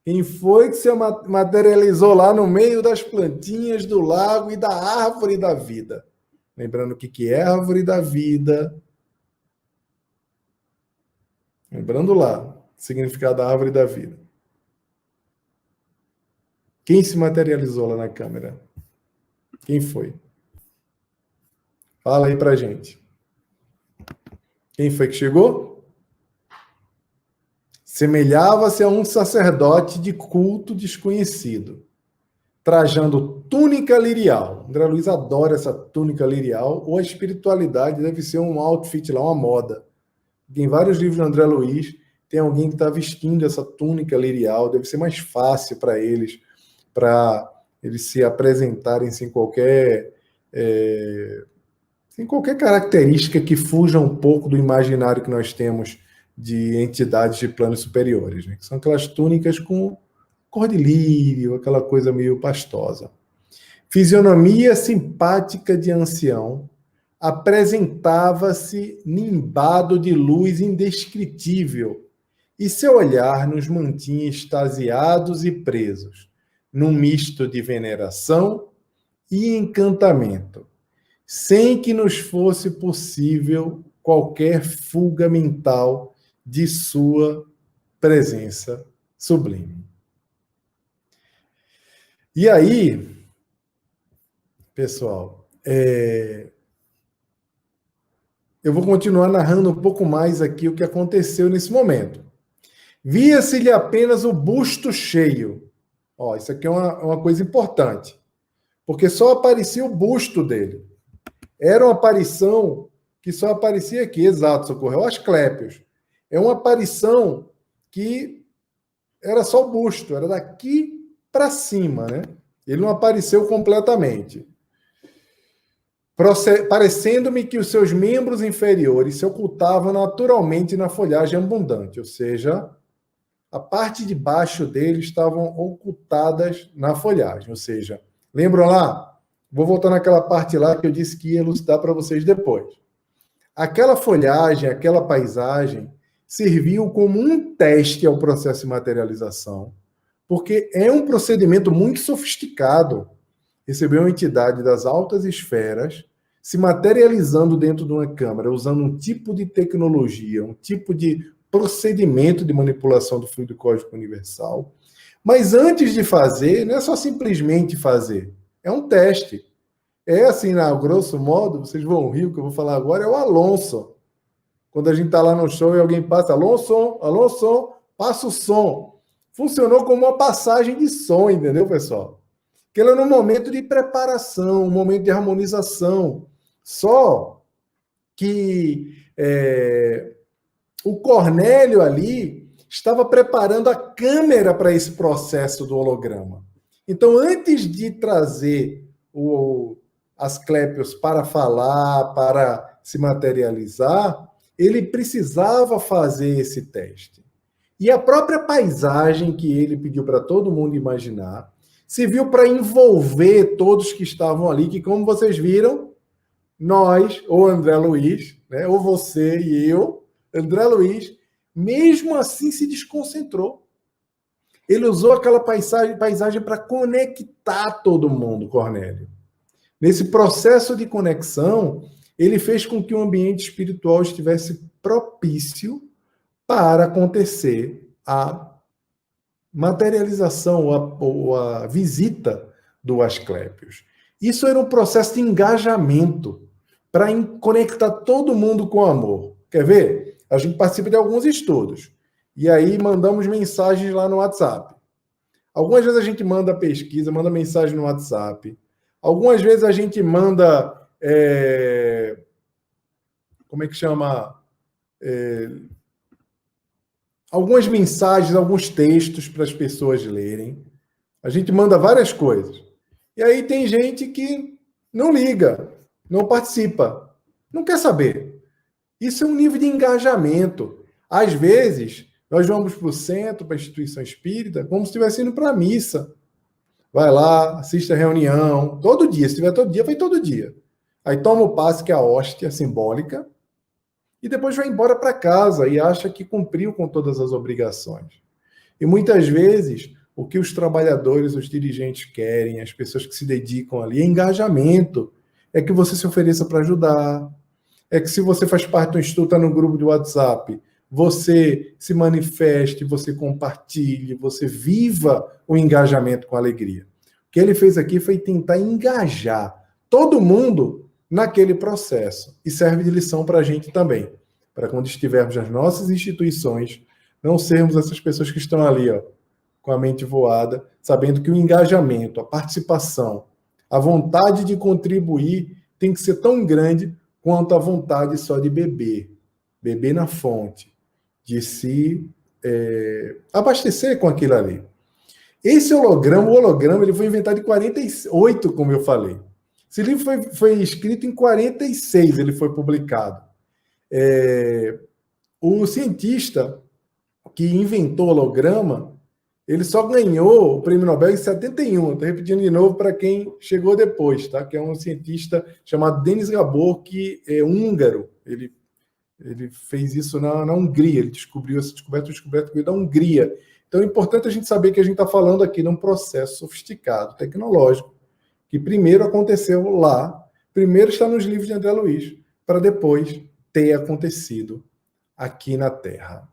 Quem foi que se materializou lá no meio das plantinhas do lago e da árvore da vida? Lembrando o que é a árvore da vida. Lembrando lá, o significado da árvore da vida. Quem se materializou lá na câmera? Quem foi? Fala aí pra gente. Quem foi que chegou? Semelhava-se a um sacerdote de culto desconhecido, trajando túnica lirial. André Luiz adora essa túnica lirial, ou a espiritualidade deve ser um outfit lá, uma moda. Em vários livros de André Luiz, tem alguém que está vestindo essa túnica lirial, deve ser mais fácil para eles se apresentarem sem qualquer característica que fuja um pouco do imaginário que nós temos de entidades de planos superiores, né? Que são aquelas túnicas com cor de lírio, aquela coisa meio pastosa. Fisionomia simpática de ancião, apresentava-se nimbado de luz indescritível, e seu olhar nos mantinha extasiados e presos, num misto de veneração e encantamento, sem que nos fosse possível qualquer fuga mental de sua presença sublime. E aí, pessoal, eu vou continuar narrando um pouco mais aqui o que aconteceu nesse momento. Via-se-lhe apenas o busto cheio. Ó, isso aqui é uma coisa importante, porque só aparecia o busto dele. Era uma aparição que só aparecia aqui, exato, Socorro, é o Asclépios. É uma aparição que era só o busto, era daqui para cima, né? Ele não apareceu completamente. Parecendo-me que os seus membros inferiores se ocultavam naturalmente na folhagem abundante, ou seja, a parte de baixo dele estavam ocultadas na folhagem, ou seja, lembram lá? Vou voltar naquela parte lá que eu disse que ia elucidar para vocês depois. Aquela folhagem, aquela paisagem, serviu como um teste ao processo de materialização, porque é um procedimento muito sofisticado receber uma entidade das altas esferas se materializando dentro de uma câmara, usando um tipo de tecnologia, um tipo de procedimento de manipulação do fluido cósmico universal. Mas antes de fazer, não é só simplesmente fazer, é um teste. É assim, grosso modo, vocês vão rir, o que eu vou falar agora é o Alonso. Quando a gente está lá no show e alguém passa, Alonso, passa o som. Funcionou como uma passagem de som, entendeu, pessoal? Que ele é num momento de preparação, um momento de harmonização. Só que o Cornélio ali estava preparando a câmera para esse processo do holograma. Então, antes de trazer o Asclépios para falar, para se materializar, ele precisava fazer esse teste. E a própria paisagem que ele pediu para todo mundo imaginar serviu para envolver todos que estavam ali, que, como vocês viram, nós, ou André Luiz, né, ou você e eu, André Luiz, mesmo assim se desconcentrou. Ele usou aquela paisagem para conectar todo mundo, Cornélio. Nesse processo de conexão, ele fez com que o ambiente espiritual estivesse propício para acontecer a materialização ou a visita do Asclépios. Isso era um processo de engajamento para conectar todo mundo com o amor. Quer ver? A gente participa de alguns estudos. E aí mandamos mensagens lá no WhatsApp. Algumas vezes a gente manda pesquisa, manda mensagem no WhatsApp. Algumas vezes a gente manda... como é que chama? Algumas mensagens, alguns textos para as pessoas lerem. A gente manda várias coisas. E aí tem gente que não liga, não participa, não quer saber. Isso é um nível de engajamento. Às vezes, nós vamos para o centro, para a instituição espírita, como se estivesse indo para a missa. Vai lá, assiste a reunião, todo dia. Se tiver todo dia, vai todo dia. Aí toma o passe, que é a hóstia simbólica, e depois vai embora para casa e acha que cumpriu com todas as obrigações. E muitas vezes, o que os trabalhadores, os dirigentes querem, as pessoas que se dedicam ali, é engajamento. É que você se ofereça para ajudar. É que se você faz parte do instituto, está no grupo de WhatsApp, você se manifeste, você compartilhe, você viva o engajamento com alegria. O que ele fez aqui foi tentar engajar todo mundo naquele processo. E serve de lição para a gente também, para quando estivermos nas nossas instituições, não sermos essas pessoas que estão ali, ó, com a mente voada, sabendo que o engajamento, a participação, a vontade de contribuir tem que ser tão grande quanto a vontade só de beber. Beber na fonte, de se abastecer com aquilo ali. Esse holograma, o holograma, ele foi inventado em 48, como eu falei. Esse livro foi escrito em 46, ele foi publicado. O cientista que inventou o holograma, ele só ganhou o prêmio Nobel em 71. Estou repetindo de novo para quem chegou depois, tá? Que é um cientista chamado Denis Gabor, que é húngaro. Ele fez isso na Hungria, ele descobriu essa descoberta da Hungria. Então é importante a gente saber que a gente está falando aqui de um processo sofisticado, tecnológico, que primeiro aconteceu lá, primeiro está nos livros de André Luiz, para depois ter acontecido aqui na Terra.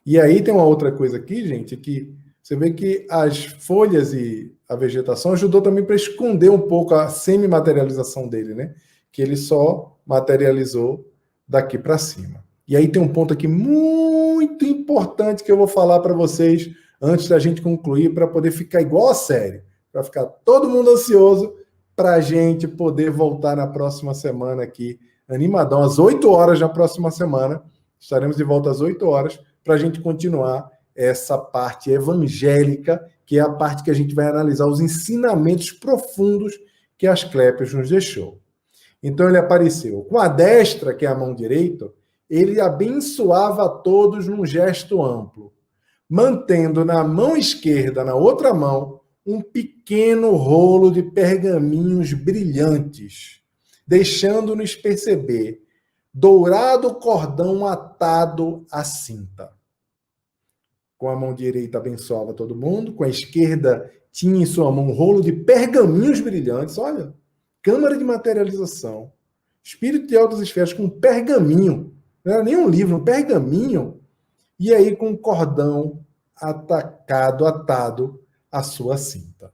E aí tem uma outra coisa aqui, gente, que você vê que as folhas e a vegetação ajudou também para esconder um pouco a semi-materialização dele, né? Que ele só materializou daqui para cima. E aí tem um ponto aqui muito importante que eu vou falar para vocês antes da gente concluir, para poder ficar igual a série, para ficar todo mundo ansioso para a gente poder voltar na próxima semana aqui, animadão, às 8 horas na próxima semana. Estaremos de volta às 8 horas para a gente continuar essa parte evangélica, que é a parte que a gente vai analisar os ensinamentos profundos que Asclépios nos deixou. Então ele apareceu com a destra, que é a mão direita, ele abençoava a todos num gesto amplo, mantendo na mão esquerda, na outra mão, um pequeno rolo de pergaminhos brilhantes, deixando-nos perceber dourado cordão atado à cinta. Com a mão direita abençoava todo mundo, com a esquerda tinha em sua mão um rolo de pergaminhos brilhantes, olha, câmara de materialização, espírito de altas esferas com pergaminho, não era nem um livro, um pergaminho, e aí com um cordão atado à sua cinta.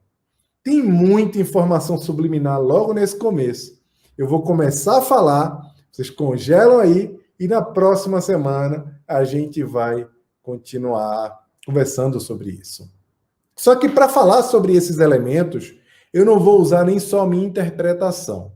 Tem muita informação subliminar logo nesse começo. Eu vou começar a falar, vocês congelam aí, e na próxima semana a gente vai continuar conversando sobre isso. Só que para falar sobre esses elementos, eu não vou usar nem só a minha interpretação.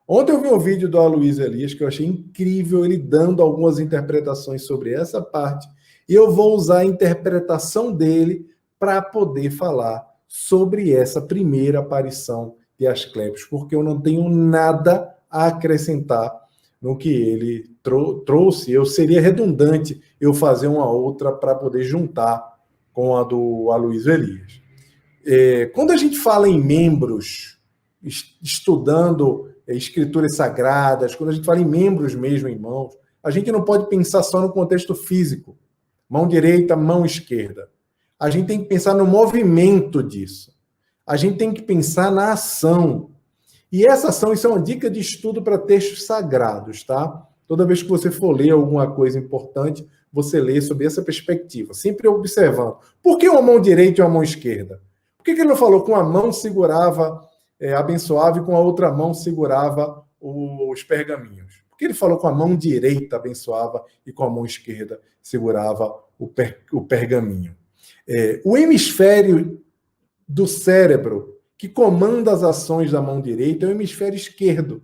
Ontem eu vi um vídeo do Aloysio Elias que eu achei incrível, ele dando algumas interpretações sobre essa parte, e eu vou usar a interpretação dele para poder falar sobre essa primeira aparição de Asclépios, porque eu não tenho nada a acrescentar no que ele trouxe. Eu seria redundante eu fazer uma outra para poder juntar com a do Aloysio Elias. Quando a gente fala em membros, estudando escrituras sagradas, quando a gente fala em membros mesmo, em mãos, a gente não pode pensar só no contexto físico, mão direita, mão esquerda. A gente tem que pensar no movimento disso. A gente tem que pensar na ação. E essa ação, isso é uma dica de estudo para textos sagrados, tá? Toda vez que você for ler alguma coisa importante, você lê sobre essa perspectiva, sempre observando. Por que uma mão direita e uma mão esquerda? Por que ele não falou que uma mão segurava, abençoava, e com a outra mão segurava os pergaminhos? Por que ele falou com a mão direita abençoava e com a mão esquerda segurava o pergaminho? O hemisfério do cérebro que comanda as ações da mão direita é o hemisfério esquerdo.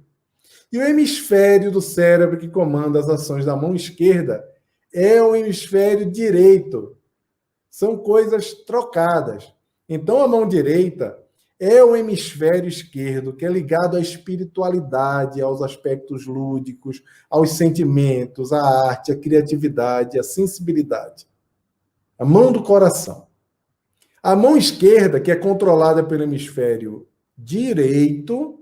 E o hemisfério do cérebro que comanda as ações da mão esquerda é o hemisfério direito. São coisas trocadas. Então, a mão direita é o hemisfério esquerdo, que é ligado à espiritualidade, aos aspectos lúdicos, aos sentimentos, à arte, à criatividade, à sensibilidade. A mão do coração. A mão esquerda, que é controlada pelo hemisfério direito,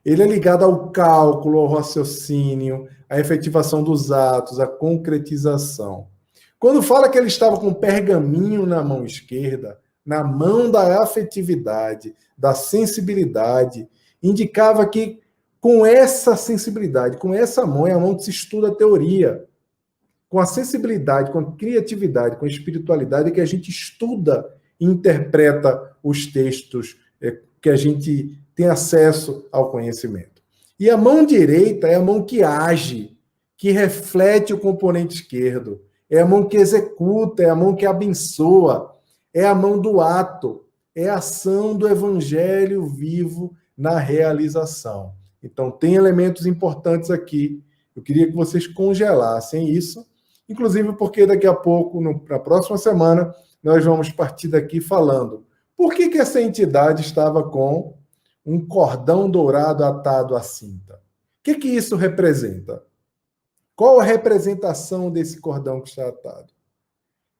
ele é ligado ao cálculo, ao raciocínio, à efetivação dos atos, à concretização. Quando fala que ele estava com pergaminho na mão esquerda, na mão da afetividade, da sensibilidade, indicava que com essa sensibilidade, com essa mão, é a mão que se estuda a teoria. Com a sensibilidade, com a criatividade, com a espiritualidade, é que a gente estuda e interpreta os textos, que a gente tem acesso ao conhecimento. E a mão direita é a mão que age, que reflete o componente esquerdo, é a mão que executa, é a mão que abençoa, é a mão do ato, é a ação do evangelho vivo na realização. Então, tem elementos importantes aqui. Eu queria que vocês congelassem isso, inclusive porque daqui a pouco, na próxima semana, nós vamos partir daqui falando por que essa entidade estava com um cordão dourado atado à cinta. O que isso representa? Qual a representação desse cordão que está atado?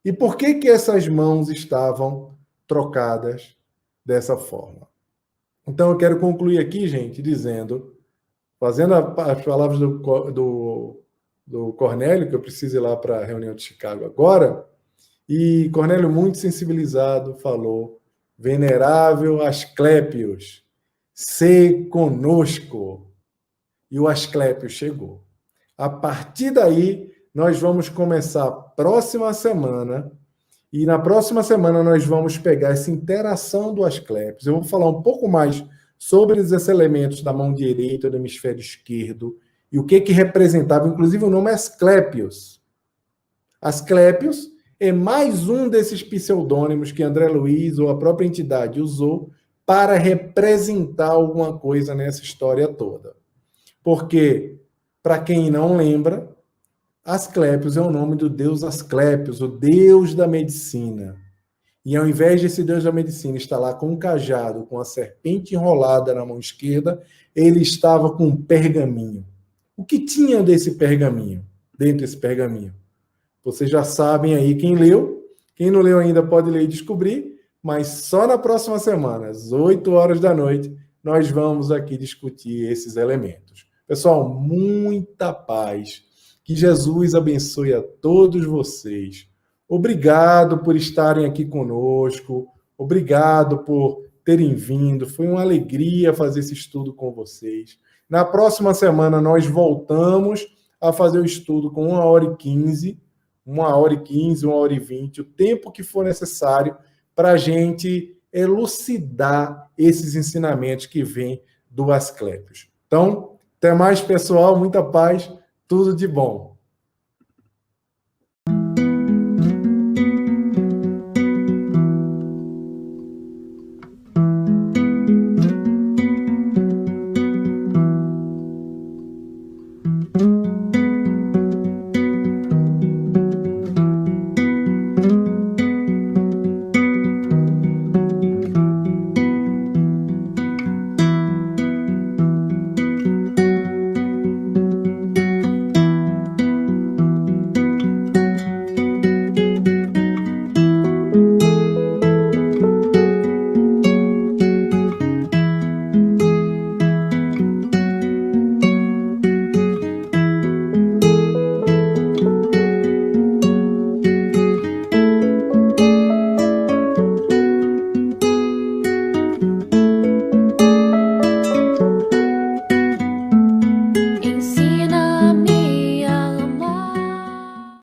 E por que essas mãos estavam trocadas dessa forma? Então, eu quero concluir aqui, gente, dizendo, fazendo as palavras do Cornélio, que eu preciso ir lá para a reunião de Chicago agora, e Cornélio, muito sensibilizado, falou: venerável Asclépios, se conosco. E o Asclépio chegou. A partir daí, nós vamos começar a próxima semana, e na próxima semana nós vamos pegar essa interação do Asclépios. Eu vou falar um pouco mais sobre esses elementos da mão direita do hemisfério esquerdo, e o que representava, inclusive o nome Asclépios. Asclépios é mais um desses pseudônimos que André Luiz ou a própria entidade usou para representar alguma coisa nessa história toda. Porque, para quem não lembra, Asclépios é o nome do deus Asclépios, o deus da medicina. E ao invés desse deus da medicina estar lá com um cajado, com a serpente enrolada na mão esquerda, ele estava com um pergaminho. O que tinha desse pergaminho? Dentro desse pergaminho? Vocês já sabem aí, quem leu. Quem não leu ainda pode ler e descobrir, mas só na próxima semana, às 8 horas da noite, nós vamos aqui discutir esses elementos. Pessoal, muita paz. Que Jesus abençoe a todos vocês. Obrigado por estarem aqui conosco. Obrigado por terem vindo. Foi uma alegria fazer esse estudo com vocês. Na próxima semana, nós voltamos a fazer o estudo com 1h15, 1h15, 1h20, o tempo que for necessário para a gente elucidar esses ensinamentos que vêm do Asclépios. Então, até mais, pessoal. Muita paz. Tudo de bom.